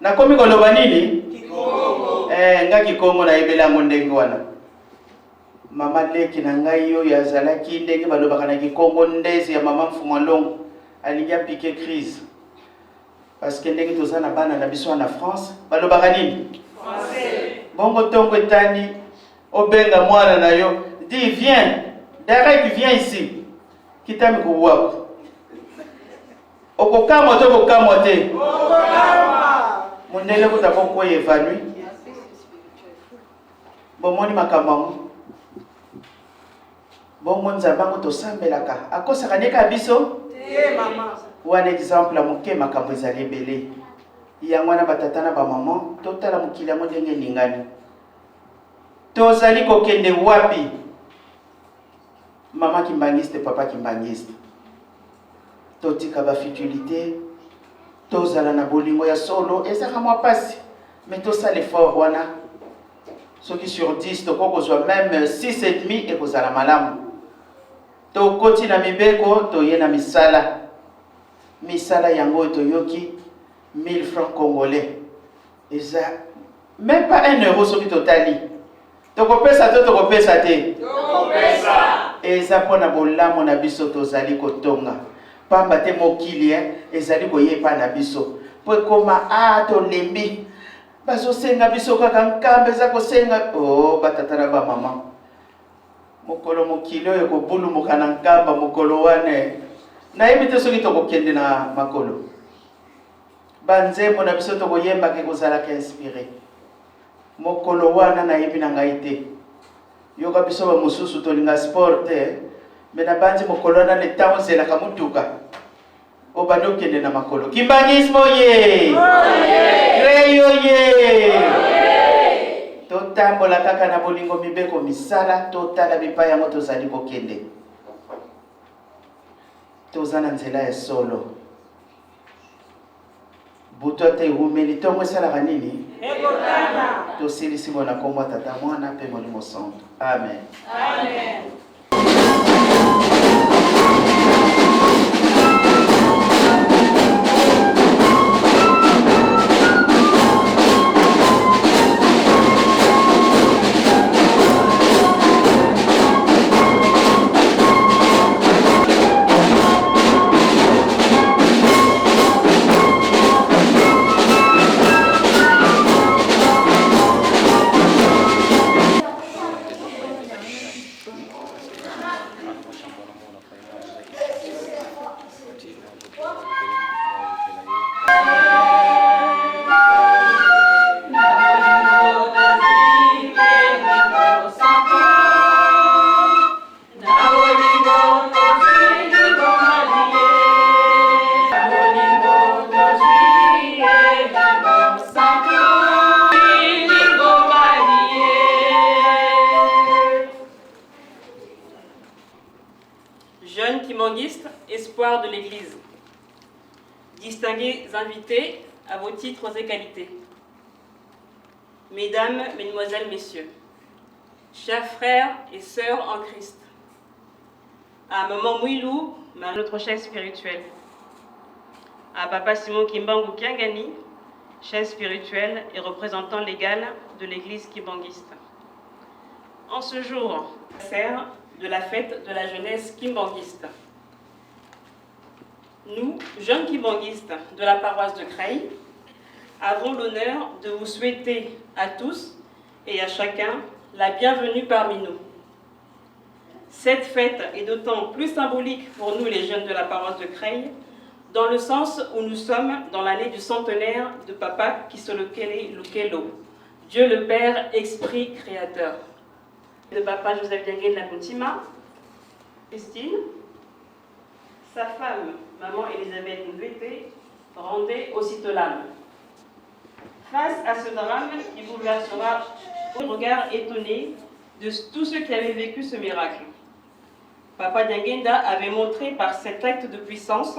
[SPEAKER 6] nakomi koloba nini Kikongo nga Kikongo nayebela yango ndenge wana mama leki na ngai oyo azalaki ndenge balobaka na Kikongo ndezi ya mama mfuma longo alingi apike crise parce que ndenge toza na bana na biso na France balobaka nini français bongo ntongo etani obenga mwana na yo dis viens Derek viens ici kitami kuwako okokamwa to kokamwa te Mondele ko tako ko évanoui. Bomoni makambo. Bongo nzambango to sambelaka. Akosa kaneka biso?
[SPEAKER 5] Maman.
[SPEAKER 6] Wan exemple moke makambo ezali ebele. Yango wana batata na bamama totala mokili yango ndenge ningani. Tozali kokende wapi? Mama kimbangiste, papa kimbangiste. Totika ba futilité. Tozala na bolingo ya solo ezaka mwa pasi. Mais tosala effort wana. Soki sur 10 tokoko zwa même 6,5 ekozala malamu. Tokoti na mibeko toye na misala. Misala yango toyoki 1000 francs congolais. Eza même pas 1 euro soki totali. Tokopesa to tokopesa te. Tokopesa. Eza pona bolamo na biso tozali kotonga. Pamba te mokili ezali koyepa na biso. Po koma to lembi. Baso senga biso kaka nkambe za kosenga. Oh batata na ba mama. Mokolo mokili oyo kobulu mokana nkamba mokolo wane. Na yebite soki tokokende na makolo. Banzembo na biso tokoyemba ke kozala ka inspiré. Mokolo wana na yebi na ngai te. Yoka biso ba mususu tolinga sport te. Mena banzi mokolo wana le temps zela kamutuka. Obando kende na makolo. Kimbangismo ye. Reyo ye. Totambola kaka na bolingo mibeko misala totala bipa yango tozali kokende. Tozana nzela ya solo. Buto te humeli tongo esala nini? Ekotana. Tosilisi mona kombo tata mwana pe molimo santo. Amen.
[SPEAKER 5] Amen.
[SPEAKER 7] Jeunes kimongistes, espoirs de l'Église. Distingués invités à vos titres et qualités. Mesdames, Mesdemoiselles, Messieurs, chers frères et sœurs en Christ, à Maman Mouilou, notre chef spirituel, à Papa Simon Kimbangu Kiangani, chef spirituel et représentant légal de l'Église kimbanguiste. En ce jour, de la fête de la jeunesse kimbanguiste. Nous, jeunes kimbanguistes de la paroisse de Creil, avons l'honneur de vous souhaiter à tous et à chacun la bienvenue parmi nous. Cette fête est d'autant plus symbolique pour nous les jeunes de la paroisse de Creil, dans le sens où nous sommes dans l'année du centenaire de Papa Kisolokele Lukelo, Dieu le Père, Esprit Créateur. De Papa Joseph Diangué de la Boutima, Christine, sa femme, Maman Elisabeth Nwete, rendait aussitôt l'âme. Face à ce drame qui bouleversera le regard étonné de tous ceux qui avaient vécu ce miracle, Papa Dianguenda avait montré par cet acte de puissance.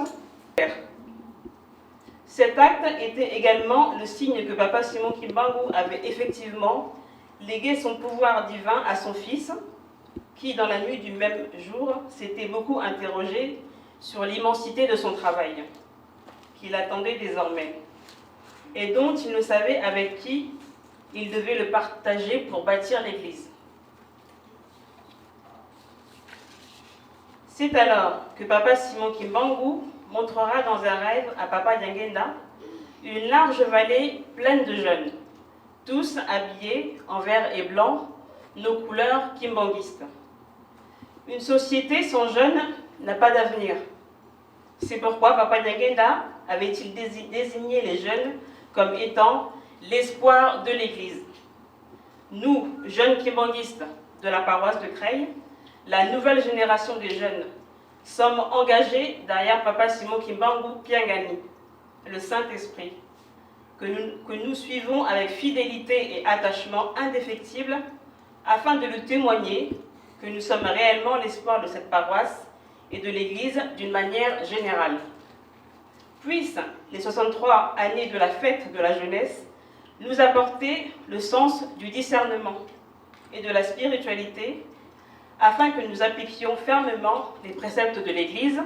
[SPEAKER 7] Cet acte était également le signe que Papa Simon Kimbangu avait effectivement légué son pouvoir divin à son fils, qui, dans la nuit du même jour, s'était beaucoup interrogé sur l'immensité de son travail, qu'il attendait désormais, et dont il ne savait avec qui il devait le partager pour bâtir l'Église. C'est alors que Papa Simon Kimbangu montrera dans un rêve à Papa Dianguenda une large vallée pleine de jeunes, tous habillés en vert et blanc, nos couleurs kimbanguistes. Une société sans jeunes n'a pas d'avenir. C'est pourquoi Papa Dianguenda avait-il désigné les jeunes comme étant l'espoir de l'Église. Nous, jeunes kimbanguistes de la paroisse de Creil, la nouvelle génération des jeunes, sommes engagés derrière Papa Simon Kimbangu Piangani, le Saint-Esprit, que nous suivons avec fidélité et attachement indéfectible afin de lui témoigner que nous sommes réellement l'espoir de cette paroisse et de l'Église d'une manière générale. Puissent les 63 années de la fête de la jeunesse nous apporter le sens du discernement et de la spiritualité afin que nous appliquions fermement les préceptes de l'Église,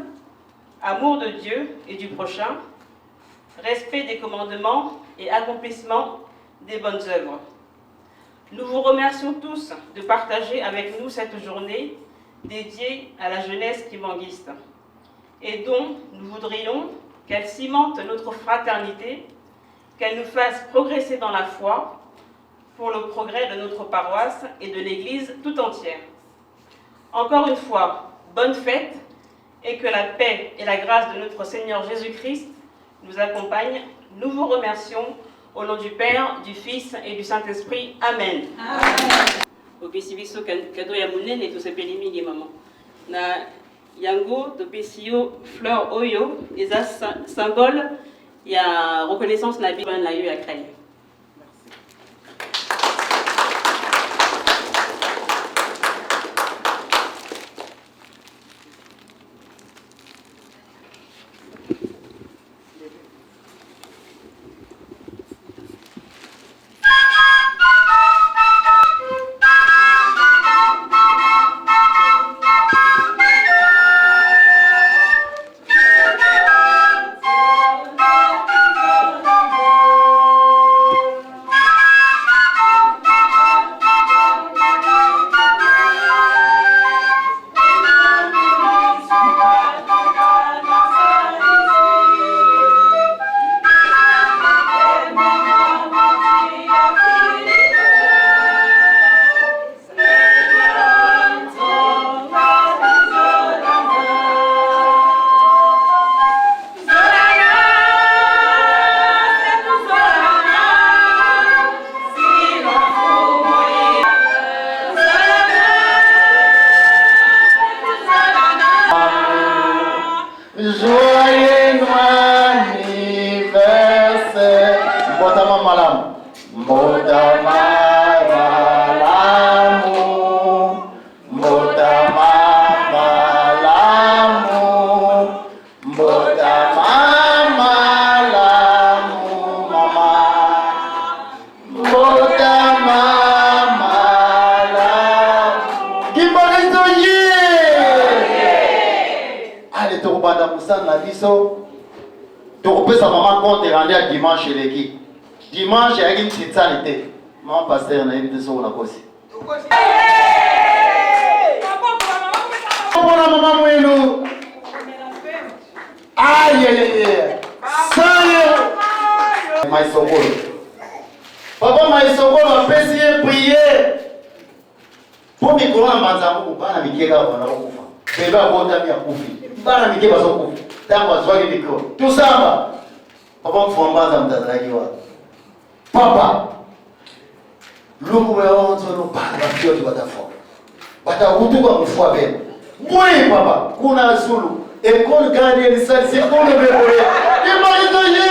[SPEAKER 7] amour de Dieu et du prochain, respect des commandements et accomplissement des bonnes œuvres. Nous vous remercions tous de partager avec nous cette journée dédiée à la jeunesse kimbanguiste et dont nous voudrions qu'elle cimente notre fraternité, qu'elle nous fasse progresser dans la foi pour le progrès de notre paroisse et de l'Église tout entière. Encore une fois, bonne fête et que la paix et la grâce de notre Seigneur Jésus-Christ nous accompagnent. Nous vous remercions au nom du Père, du Fils et du Saint-Esprit. Amen. Opesi biso cadeau ya monene tosepeli mingi maman. Na yango topesi yo fleur oyo eza symbole ya reconnaissance na biso na yo ya Creil.
[SPEAKER 2] Dimanche l'équipe. Dimanche, il y a une petite sanité. Mon pasteur n'a évité son aussi. Maman Mouelou. Aïe, aïe, aïe. Maïsokolo. Papa Maïsokolo a essayé de prier. Pour me courir en Manzamou, pas la Mikela, on a recouvert. Bébé a bonté à Koufi. Pas la Mikela, on a recouvert. Tant qu'on soit le micro. Tout ça va. Papa mfombaza mtazalagiwa. Papa. Luku ya onzo no pala fioti batafo. Batakutuka mfua bebe. Mwe papa, kuna Zulu. École gardienne ça c'est pour le bébé. Imagine.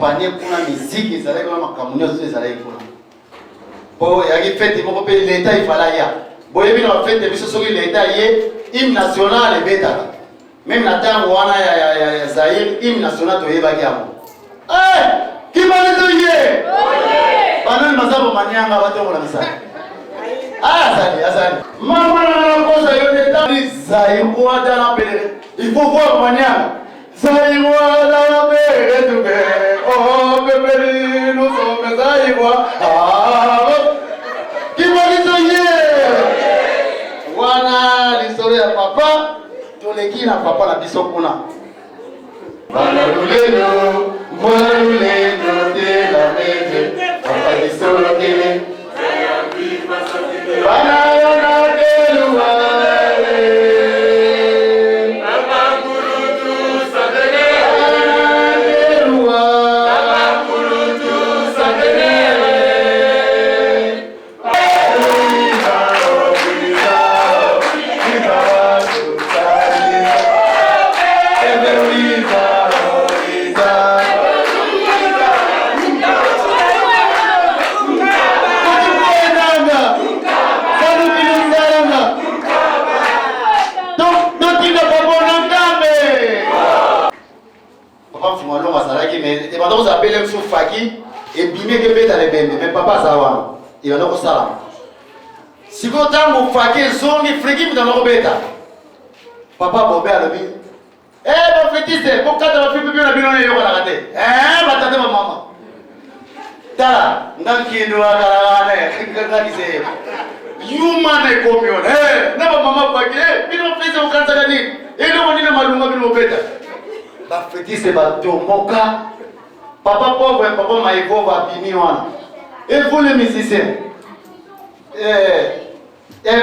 [SPEAKER 2] accompagner pour la musique, ils allaient comme un camion, ils allaient pour bon, il y a une fête, il faut payer l'État, il fallait y aller. Bon, il y a une fête, il faut que l'État y ait hymne national et bêta. Même la temps où on a Zahir, hymne national, tu es bagarre. Eh, qui va le dire? Pendant le massacre, Manianga va te voir ça. Ah, Zahir. Maman, la cause de l'État, Zahir, il faut voir Manianga. Zahir, la paix, oh, bébé, nous sommes Zahir. Qui va le dire? Wana l'histoire ya papa, tous les qui na papa la biso kuna. Banaluleno, mwanuleno de la mede, papa l'histoire de Banayona de luare. Papa kurutu sadene. De luare. Papa kurutu sadene. Vous appelez le Soufaki et bimé que bête à l'ébène, mais papa Zawan, il va nous salam. Si vous avez un Faki, zongi, friki, vous avez un bêta. Papa Bobé a le bim. Eh, mon fétiste, pourquoi tu as fait plus bien la bilan et on a raté? Eh, ma tante, ma maman. Tala, n'anki nous a gagné, human et commune. Eh, n'a pas maman Faki, eh, il nous fait au Kansagani, et nous on dit le malunga, il nous bêta. Ma fétiste, ma tomoka. Papa pauvre et papa maïvo va bini wana. Et vous les musiciens.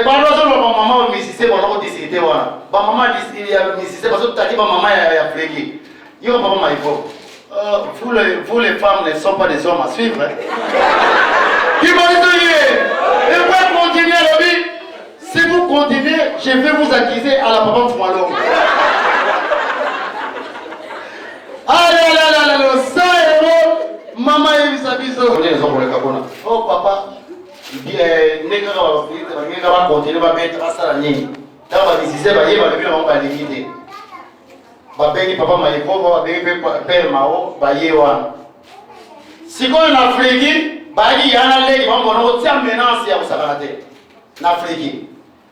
[SPEAKER 2] Pardon sur ma maman musicien on a décidé wana. Ma maman dit il y a musicien parce que tu as dit ma maman est fléguée. Yo papa maïvo. Vous les femmes ne sont pas des hommes à suivre. Qui va dire? Et pour continuer la vie, si vous continuez, je vais vous accuser à la papa Foualong. Allez, ça est bon. Maman est vis-à-vis. Oh papa, n'est pas continuer à mettre à ça la nuit. Dans ma visite, va y avoir le pas limité. Va béni papa m'a dit va béni père Mao, va y avoir. Si on a flégi, va y aller, il va me dire maintenant si vous savez na flégi.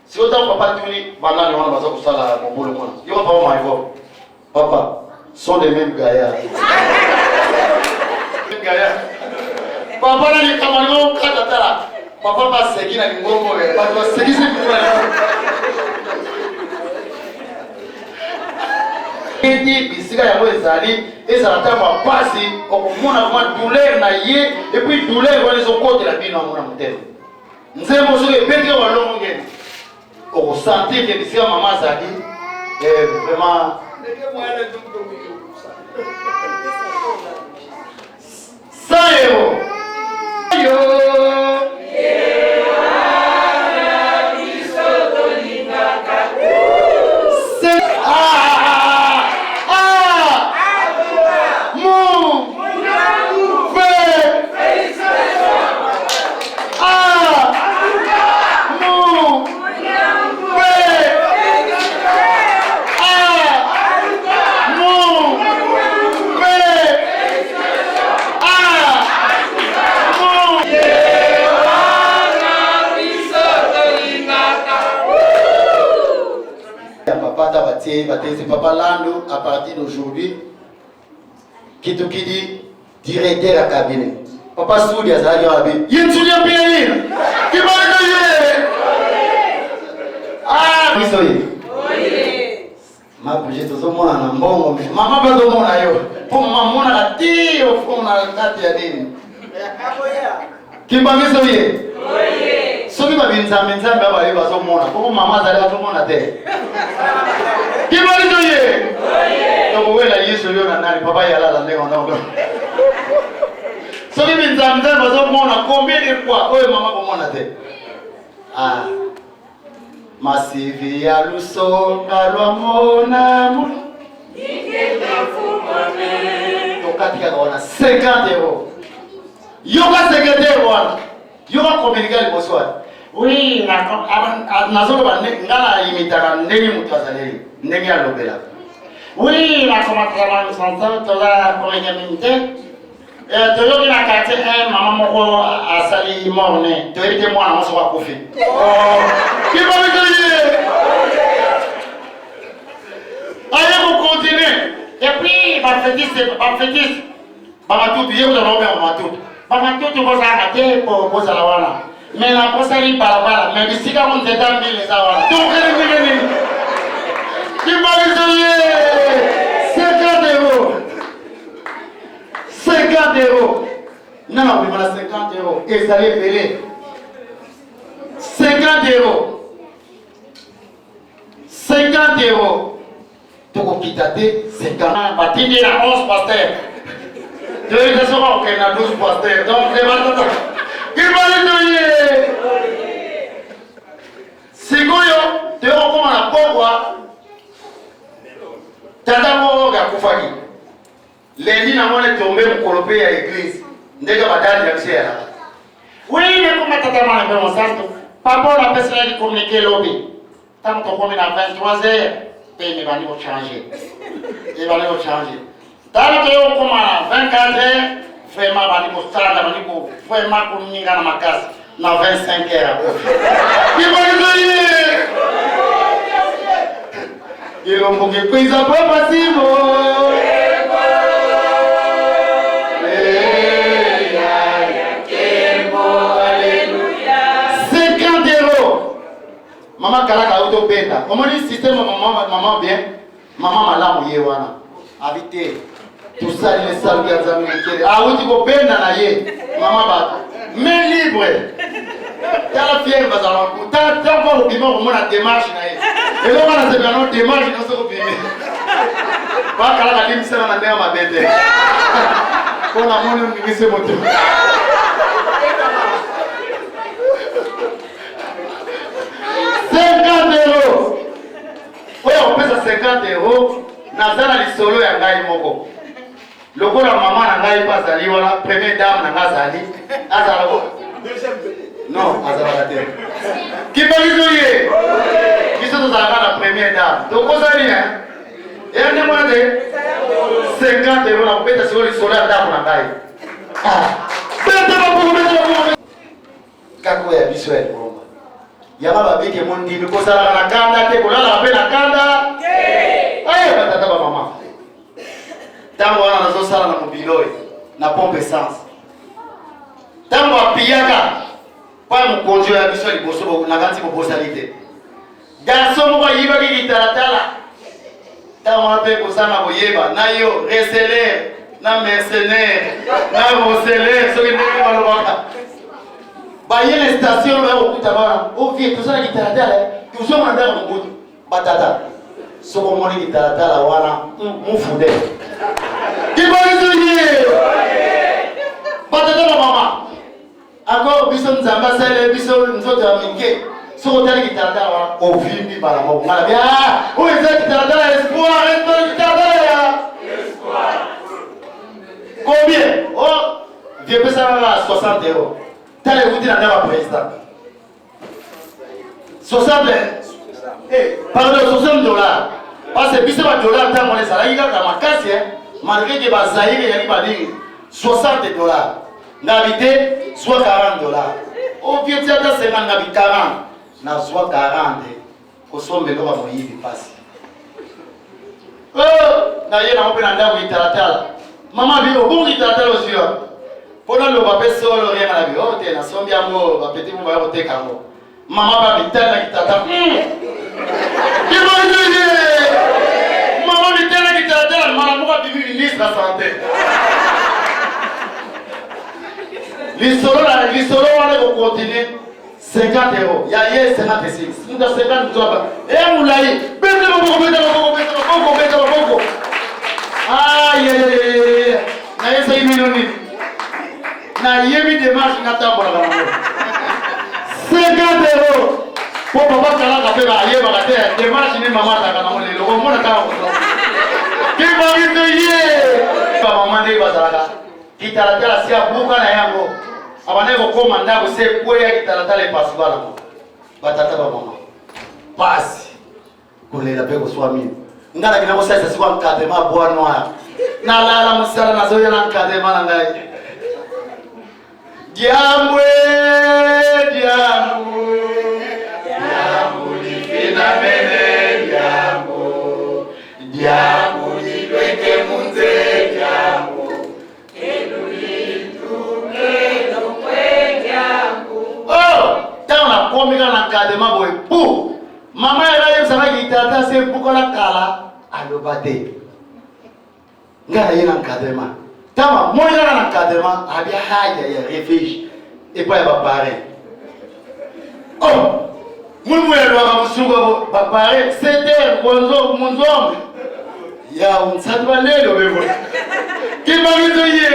[SPEAKER 2] Si on a papa tourné, va là on va ça la pour le monde. Il va pas m'a dit papa. Sont des mêmes gaillards. Papa n'a dit comment katata. Papa va seguir à l'immobo. Papa va seguir ce qu'il et dit, ici, il y a des alliés, et ça va passer, au monde a douleur, naïe, et puis douleur, on est au côté de la vie dans mon amitié. Nous avons besoin de péter au long terme. Au santé, que ici, maman Zadi, est vraiment. C'est Papa Lando, à partir d'aujourd'hui, qui dit directeur à cabinet. Papa Soudi a ça, il y a une soudure bien. Qui va le dire? Ah, oui, soyez. Ma bougie, tout le monde a un bon. Maman va au monde. Pour maman, on a la tille au fond, on a la tille. Qui va me soyez? Soki ba binzambe nzambe aba yeba so mona ko mama zali ba mona te ki ba li doye to wela yesu yo na nani papa yala la ndeko ndo soki binzambe ba so mona combien de fois oyo mama ko mona te ah masivi ya luso ngalwa mona mo ikete fumane tokatika wana 50 euros. Yoka secrétaire wana. Yoka communiquer le bonsoir. Oui, nazo ba ngala imitaka ndenge mutu azaleli. Ndenge alobela. Oui, la commandant santé tola communiquer. Toyoki na quartier maman moko asali morne. Toyete mwana moso wa kofi. Qui va me dire? Allez, vous continuez. Et puis, bafetiste, bamatutu, yé vous avez bamatutu. Bamatutu, vous avez raté pour vous à la wana. Mais la posali balabala, mais d'ici quand on t'est dans les awana. Donc, qui va me dire? 50 euros. 50 euros. Non, non, mais voilà 50 euros. Et ça les payer. 50 euros. 50 euros. Pour quitter 50. Batini na 11 pasteurs. Je vais te savoir qu'il y a 12 pasteurs. Donc, les bâtons. Qui va les donner? C'est quoi, tu es encore à la pauvre. Tadamo Gakufagi. Lundi, nous sommes tombés pour colloquer à l'église. Nous sommes allés à l'église. Oui, mais comment tu as mal mon sens? Papa, on a besoin de communiquer l'objet. Tant que tu as 23 heures. Les va changer. Les va changer. Dans le cas où on a 24 heures, vraiment, vraiment, pour nous, dans ma casse, dans 25 heures. Qui va nous dire? Ils ont beaucoup de prise à pas possible. 50 euros. Maman Kalaka auto benda. Comment dit système maman bien? Maman malamu yewana. Habité. Tout ça les salles qui ont américaines. Ah oui tu peux benda na ye. Maman ba. Mais libre. T'as la fière bazar. T'as encore au bimon au la démarche na ye. Et là on a cette grande démarche dans ce bimé. Pas Kalaka lim ça na ndema bende. On a mon ngise moto. 50 euros. Oui, on peut ça 50 euros. Nazana li solo ya ngai moko. Loko la maman na ngai pas ali wala première dame na ngazali. Azala ko. Non, azala la terre. Qui va lui donner? Qui sont la première dame. Donc on s'allie hein. Et on demande 50 euros on peut ça sur le solo ya dame na ngai. Ah. Bête. Kako ya visuel. Yama babike mundi because ala na kanda te kolala pe na kanda batata ba mama tango wana nazo sala na mobiloi na pompe essence tango apiyaka pa mukonjo ya biso liboso na kanti ko bosalite garçon mo yiba ki gitaratala tango ape ko sana boyeba na yo reseller na mercenaire na reseller so ki ndenge balobaka baye les stations là au kutaba au vie tout ça qui taratala tout ça mandala mungu batata soko moni qui taratala wana mufude qui va les batata mama encore biso nzamba sale biso nzoto aminke soko tali qui taratala wana au vimbi para mo ngala bia o eza qui taratala espoir espoir combien oh vieux pesa 60 euros. T'as écouté la dame président. 60 pardon, 60 dollars. Parce que si c'est $, tant qu'on est salarié, il y a ma casse, malgré que Bazaïr et Yali Badi, 60 $. N'habité, soit 40 $. Au pied de 50, n'habite 40. N'a soit 40. Au sommet de l'homme, il passe. Oh, d'ailleurs, on peut l'entendre, il t'attend. Maman, il au bout, il t'attend aussi. Pendant le papier solo rien à la vie, oh t'es na sombi amour, va petit vous va roter camo. Maman va vitale qui t'attend. Qui va dire? Maman vitale qui t'attend, maman va vivre ministre de la santé. Les solos on va continuer 50 euros. Il y a hier 56. Nous avons 50 dollars. Et on l'a eu. Beaucoup. Aïe aïe aïe. Na yesa imiloni. Na yemi démarche n'attend pas 50 euros pour papa Kalaka faire ailleurs par terre démarche ni maman ta kana le logo mona ta qui va lui payer maman ne va bazalaka kitalatala si abuka na yango abandaki kokoma ndako se ekweya kitalatala epasi bana batata bamama pasi kolela mpe kozwa mino nga nakina kosalisa siko encadrement bois noir nalala mosala nazoya na encadrement na ngai diambwe lifina mene diambu lilweke munze diambu ntango nakomika na encadrement boye pu mama yaka yebisangaki tata se bukola kala aloba te nga na ye na encadrement ntango moyaka na encadrement abia haya ya refuge epai ya baparrain mulumuyelwaka musungu baparrain seder munzombe ya unsati balelo bevo kimakizo ye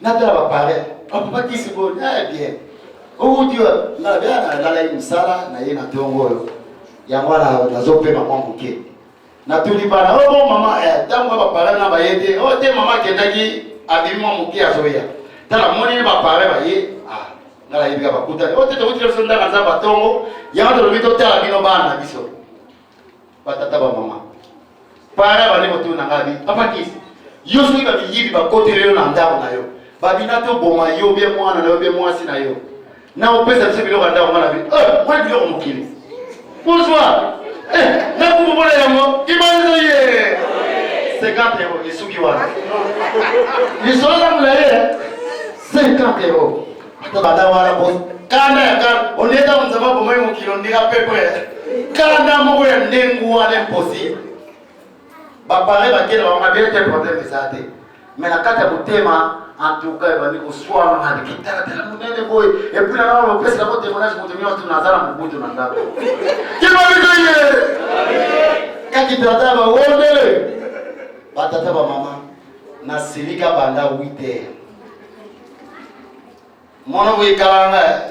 [SPEAKER 2] natala baparrain papa kisibo bien oudiwa na bana lala imsala na ye na tongo oyo yango nazopema mwa moke natuli bana bon mama ntango baparrain na baye te te mama akendaki abimi mwa moke azoya tala monini baparrain baye ngala yebika bakutani te tokutila biso ndanga nzambe batongo yango tolobi totala bino bana biso batata bamama parrain bane kotuna ngabi papa kisi yo soki babiyibi bakotelelo na ndako na yo babina toboma yo bie mwana na yo bie mwasi na yo na opesa biso biloko ndako mwana bi mwana biloko mokili bonsoir nakubobola yango imanizo ye 50 euro esuki wana lisolo zamula ye 50 euro bada wana bo kanda ya kanda oneta nzamba bomai mokili ondika pepe kanda moko ya ndengu wana impossible bapare bakena bamabe te problème eza te mais na kati ya motema en tout cas ebandi koswana na kitalatala monene boye epuis na nao opesaka po témoignage moto nyonso naza na mobutu na ndako kimabizoye kakitalatala bawondele batata bamama na silika banda 8 heures mwana boyekalanga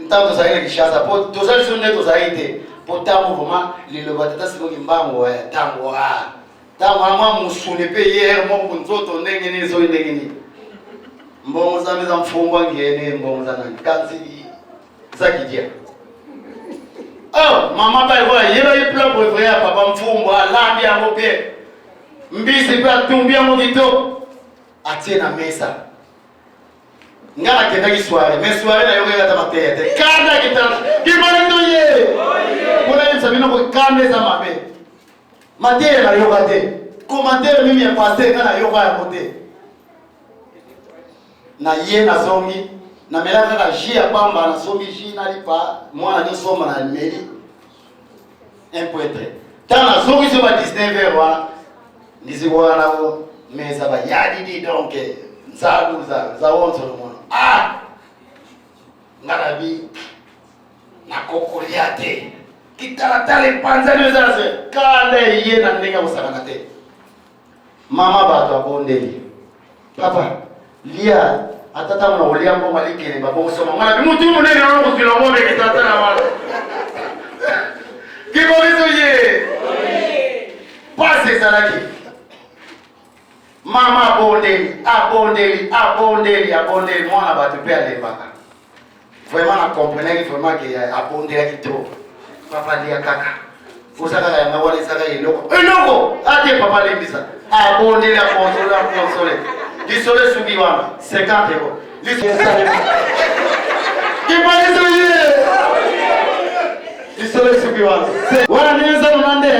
[SPEAKER 2] ntango tozali na kishasa po tozali so nde tozali te po ntango vraimen liloba tata sikoki mbango ntango ntango amwa musuni mpe yere moko nzoto ndenge nini soki ndenge nini mbongo zami za mfungwa ngene mbongo za nani kanzi za kidia mama bayekola yeba ye plat préféré ya papa mfumbwa alambi yango mpe mbisi mpe atumbi yango kitoko atie na mesa nga nakendaki soirée mais soirée nayoki ata mateya te kanda kitala kimani ye mpona yebisa bino kokanda eza mabe mateya nayoka te commentaire mimi ya paster nga nayoka yango te na ye nazongi namelaka kaka jus ya pamba nasombi jus nalipa mwana nyosomba na meli un poetre ntango nazongi so ba 19 heures wana ndisi wana nako meza bayadidi donc nzalu za wonsolo mono nga nabi nakokolia te kitalatala epanzani ezala se kanda ye na ndenge kosakana te mama bato abondeli papa lia atata mwana kolia mbongo alikele babongosoma ngana bimutu monene nokokila ngombe kitatala wana kikokiso ye pasi ezalaki mama abondeli mwana bato mpe alembaka vraiment na comprenaki vraiment ke abondelaki trop papa lia kaka osakaka yanga wana esaka eloko ate papa alembisa abondeli akonsole lisolo esuki wana 50 euro lisolo esuki wana ningeza nonande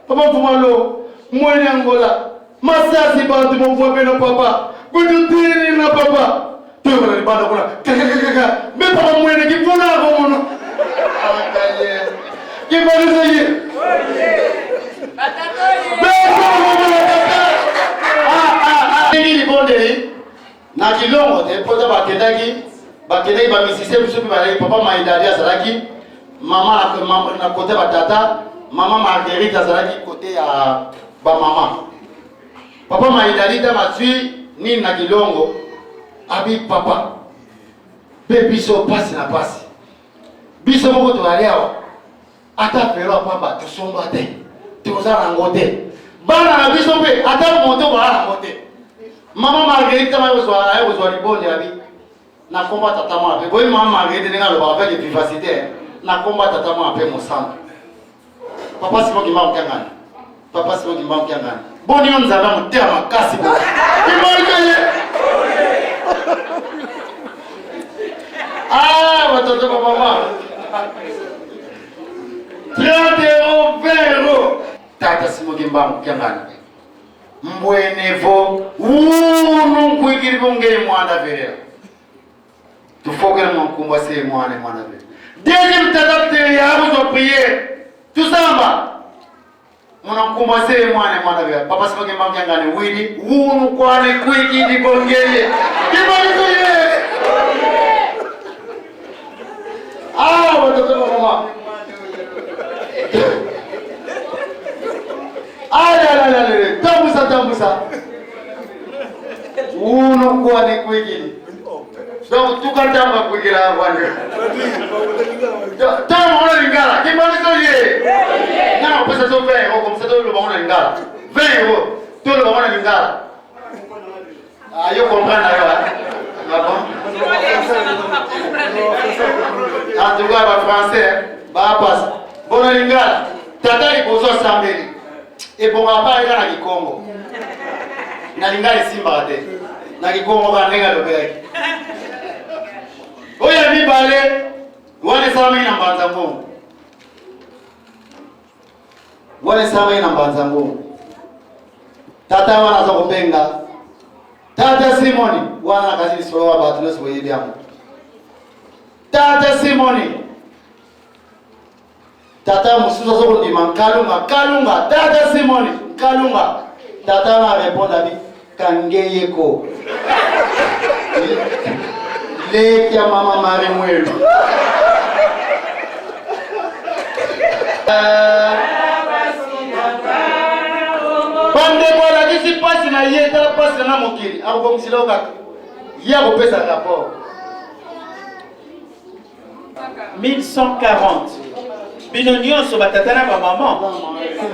[SPEAKER 2] papa mfumalo mwene angola masasi bantu mofwe na papa kututini na papa tuyobana ni banda kuna kakakakaka me papa mwene kifuna ako muno kifanizo ye libondeli na kilongo te mpoza bakendaki bamisise biso mpe balaki papa maidali azalaki mama na kote batata mama marguerite azalaki kote ya bamama papa maidali ntango azwi nini na kilongo abi papa mpe biso pasi na pasi biso moko tozali awa ata felo apamba tosomba te toza nango te Bana na biso pe ata moto ba moté. Maman Marguerite m'a reçoit libonde abi. Na combat tata moi. Boy maman Marguerite nga lo ba avec vivacité. Na combat tata moi après mon sang. Papa c'est moi qui m'a engagé. Papa c'est moi qui m'a engagé. Boni on nous a monté à ma casse. Ah, votre maman. 30 €, 20 €. Tata simo kimba mkiangana. Mwenevo, kwikiri bongere mwana vere. Tufoke na mkumba se mwana vere. Deuxième tata te ya vous prier. Tout ça va. Mon mkumba se mwana vere. Papa simo kimba mkiangana wili, kwane kwikiri bongere. Kimalizo ye. Ah, watoto mama. Allez, tambusa. Uno kwa ni kwigili. Donc tukatamba kwigila bwana. Tamo ona lingala, kimalizo ye. Na pesa zo 20 € comme ça do le bana lingala. 20 €. Tout le bana lingala. Ah, yo comprendre là. D'accord? En tout cas, ba français, ba passe. Bona lingala. Tata ibozo sambeli. Et bon papa eka na Kikongo. Na lingala simba te. Na Kikongo ba ndenga lobeki. Oya mibale wane sama ina mbanza mbongo. Wane sama ina mbanza mbongo. Tata wana za kupenga. Tata Simoni wana kazi solo wa batulo swo yebiamu. Tata Simoni Tata musuza zoko ndima kalunga Tata Simoni kalunga. Tata na répondre abi kangeyeko. Le ya mama mari mwelu. Bande bola kisi pasi na ye tala pasi na mokili. Ako msila okaka. Ya ko pesa rapport.
[SPEAKER 6] 1140. Bino nyonso batata na ba maman.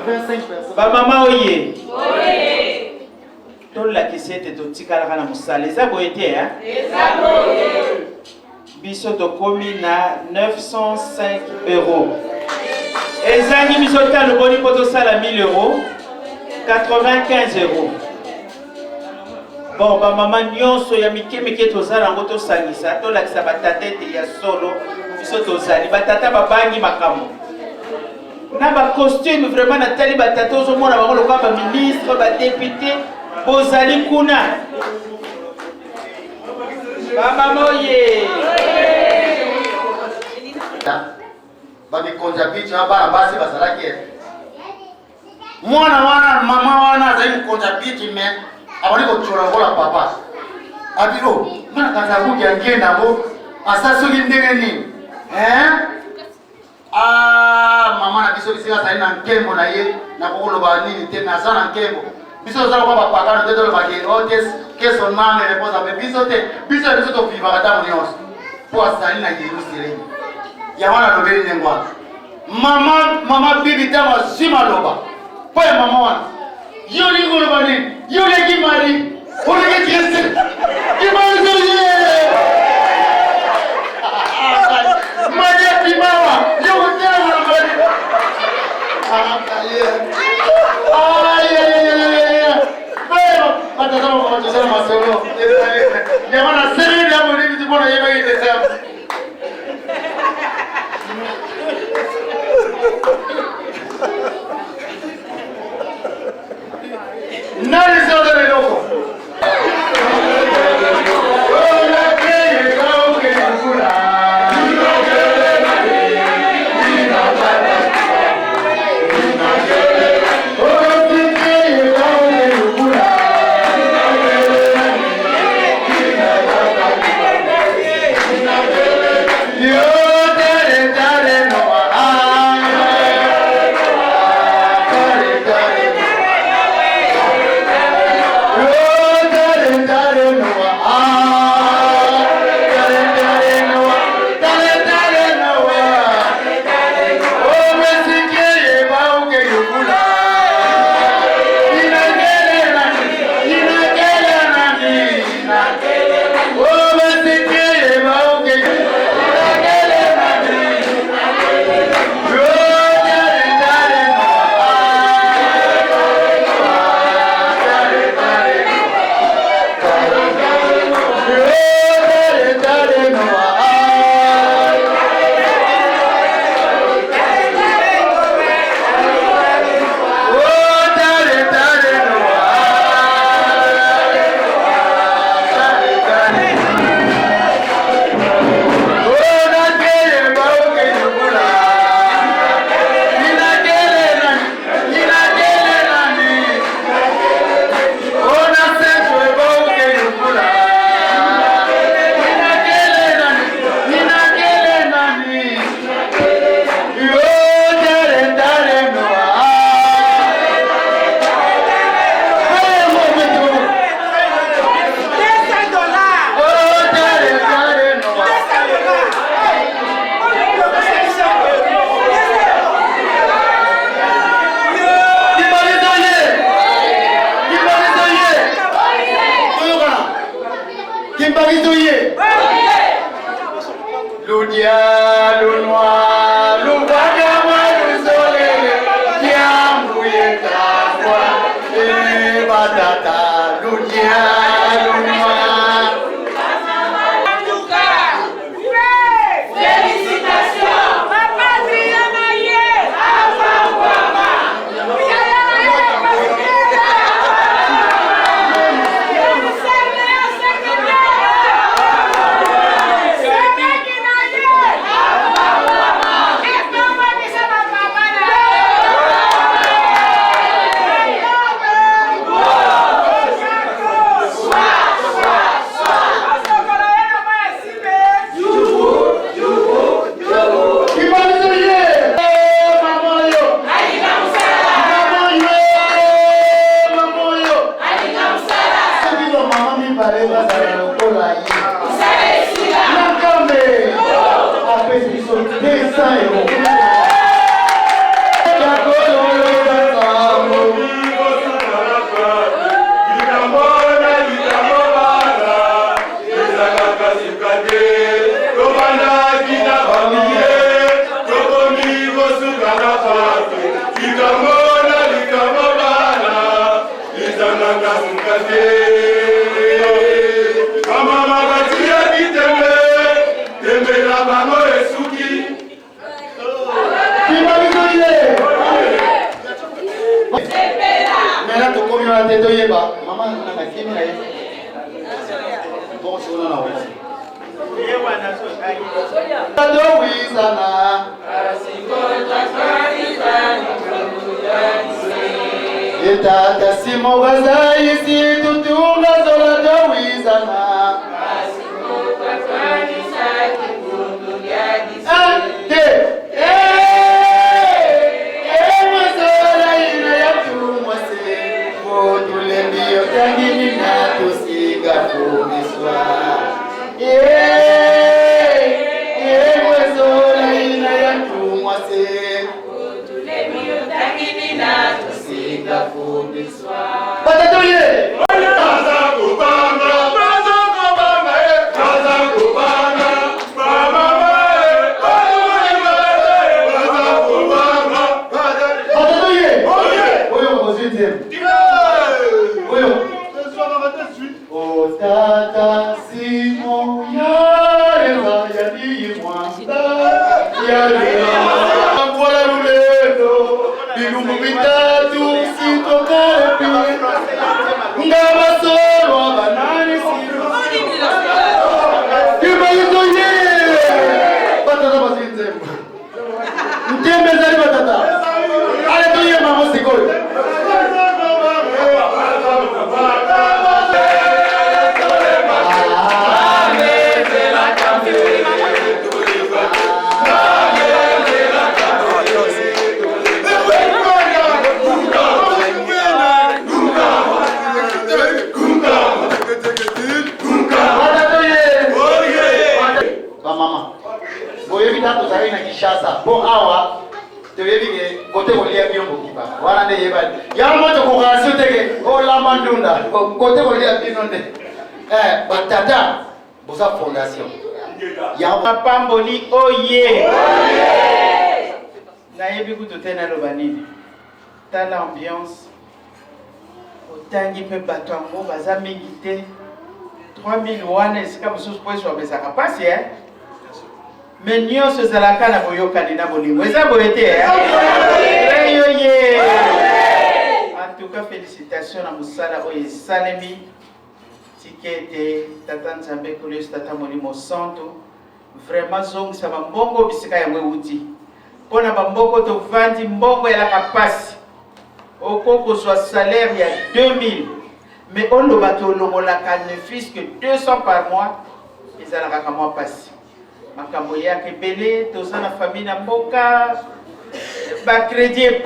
[SPEAKER 2] 25 personnes.
[SPEAKER 6] Ba maman oye. Oye. Tola kisete to tikala kana musala. Eza boye te hein? Eza boye. Biso to komi na 905 €. Ezangi biso ta le boni poto sala 1000 €. 95 €. Bon, ba maman nyonso ya mike tozala ngo to sangisa to lakisa batate te ya solo biso tozali batata babangi makambo. Na ba costume vraiment na tali batata ozo mona bango loka ba ministre ba député bozali kuna. Ba maman oye.
[SPEAKER 2] Ba mikonja picha bana basi bazalaki. Mwana mama wana zai mkonja picha me abali ko chora ngola papa. Abiro mana kazabuki angenda ngo asasuki ndenge nini? Mama na biso bisika sali na nkembo na ye na kokolo ba nini te na sana nkembo. Biso za ko ba papa no teto ba ke otes que son mama reposa be biso to viva kata monios. Po asali na Yerusalemu. Ya wana lobeli nengwa. Mama bibi tama sima loba. Po ya mama wana. Yo li ngolo ba nini? Yo le ki mari. O le ki triste. Ki mari so ye. Maria Pimawa, yo kutana na mali. Pero matatama kwa tusema masolo. Jamana siri ya mwili tupona yeba itesema. Nani zote ni loko. Kibalizoye. Ludia, Lunwa, Lubagama, Luzole, Kiambuye Kakwa, Batata, Ludia, Lunwa. Tata simo wazai si tutunga zola dawizana asimo tatwani saki kundu yadisi mazola ina yatumwase fotule ndiyo tangini na tusiga kumiswa mazola ina yatumwase fotule ndiyo tangini na tusiga kumiswa. Patatoye! Tata Simon Yarela Yadi Mwanda Yarela Mbola Luledo Bilumbu mitatu sitokapi Ngaba solo abanani siro Kibalizoye Batata basinzemba Mtembe zali batata Ale tuye mamo sikoi Bon awa te yebige kote kolia biombo kiba wana nde yebali yamo to kokasi tege o la mandunda kote kolia binonde batata bosa fondation ya
[SPEAKER 6] Pamboli oye na yebi kutu tena loba nini tala ambiance otangi pe bato yango baza mingi te 3000 wana esika mosusu po eso apesaka pasi mais nyonso ezalaka na boyokani na bolingo eza boye te oye en tout cas félicitations na mosala oyo esalemi tike ete tata nzambe koliosi tata molimo santo vraiment zongisa bambongo bisika yango euti mpo na bamboko tovandi mbongo elaka pasi oko kozwa salaire ya 2000 mais oloba te olongolaka ne fils que 200 par mois ezalaka ka mwa pasi makambo yake ebele toza na famille na mboka bacrédit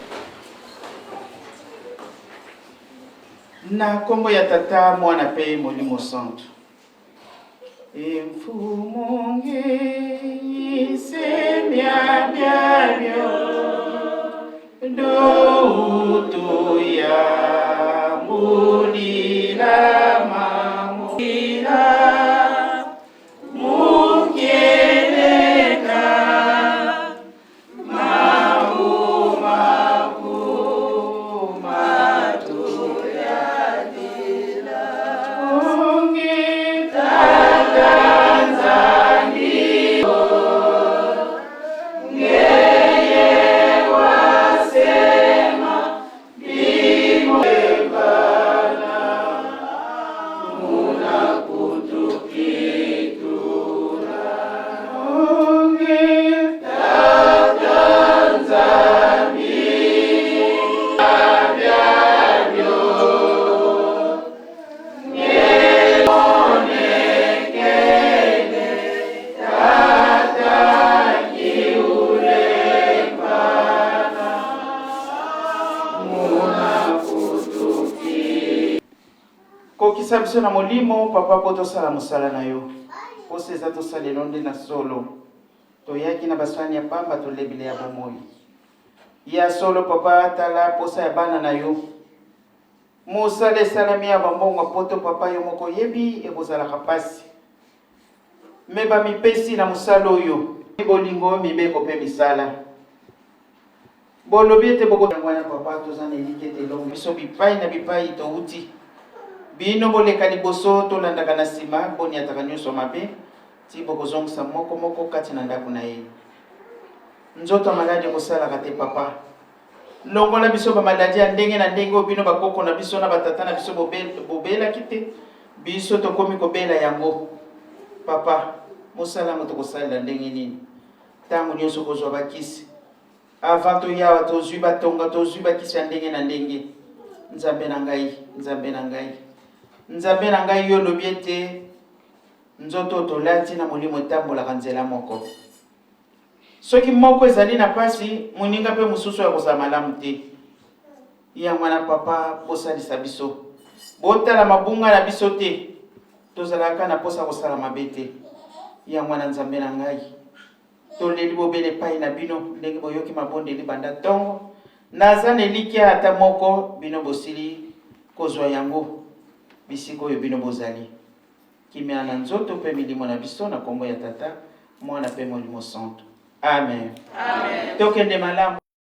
[SPEAKER 6] na kombo ya tata mwana pe molimo santo Mfumungi semya byabyo ndutu ya mulila mamulila kokisa biso na molimo papa po tosala mosala na yo posa eza tosalelo nde na solo toyaki na basani ya pamba tolebile ya bomoi ya solo papa tala posa ya bana na yo mosala esalami ya bambongo poto papa yo moko yebi ekozalaka pasi me bamipesi na mosala oyo bolingo mibeko mpe misala bolobi ete bokongwana papa toza na eliki ete elongo biso bipai na bipai touti bino boleka liboso tolandaka na nsima boniataka nyonso mabe ti bokozongisa moko kati na ndako na ye nzoto maladi ekosalaka te papa longola biso bamaladi ya ndenge na ndenge oyo bino bakoko na biso na batata na biso bobelaki te biso tokomi kobela yango papa mosala mo tokosalela ndenge nini ntango nyonso kozwa bakisi avant toyawa tozwi batonga tozwi bakisi ya ndenge na ndenge nzambe na ngai nzambe na ngai nzambe na ngai yo lobi ete nzoto tolati na molimo etambolaka nzela moko soki moko ezali na pasi moninga mpe mosusu ya kozala malamu te ya mwana papa bosalisa biso botala mabunga na biso te tozalaka na posa kosala mabe te ya mwana nzambe na ngai toleli bobele pai na bino ndenge boyoki mabondeli banda ntongo naza na elikia ata moko bino bosili kozwa yango bisika oyo bino bozali kimia na nzoto mpe milimo na biso na kombo ya tata mwana mpe molimo santo amen tokende malamu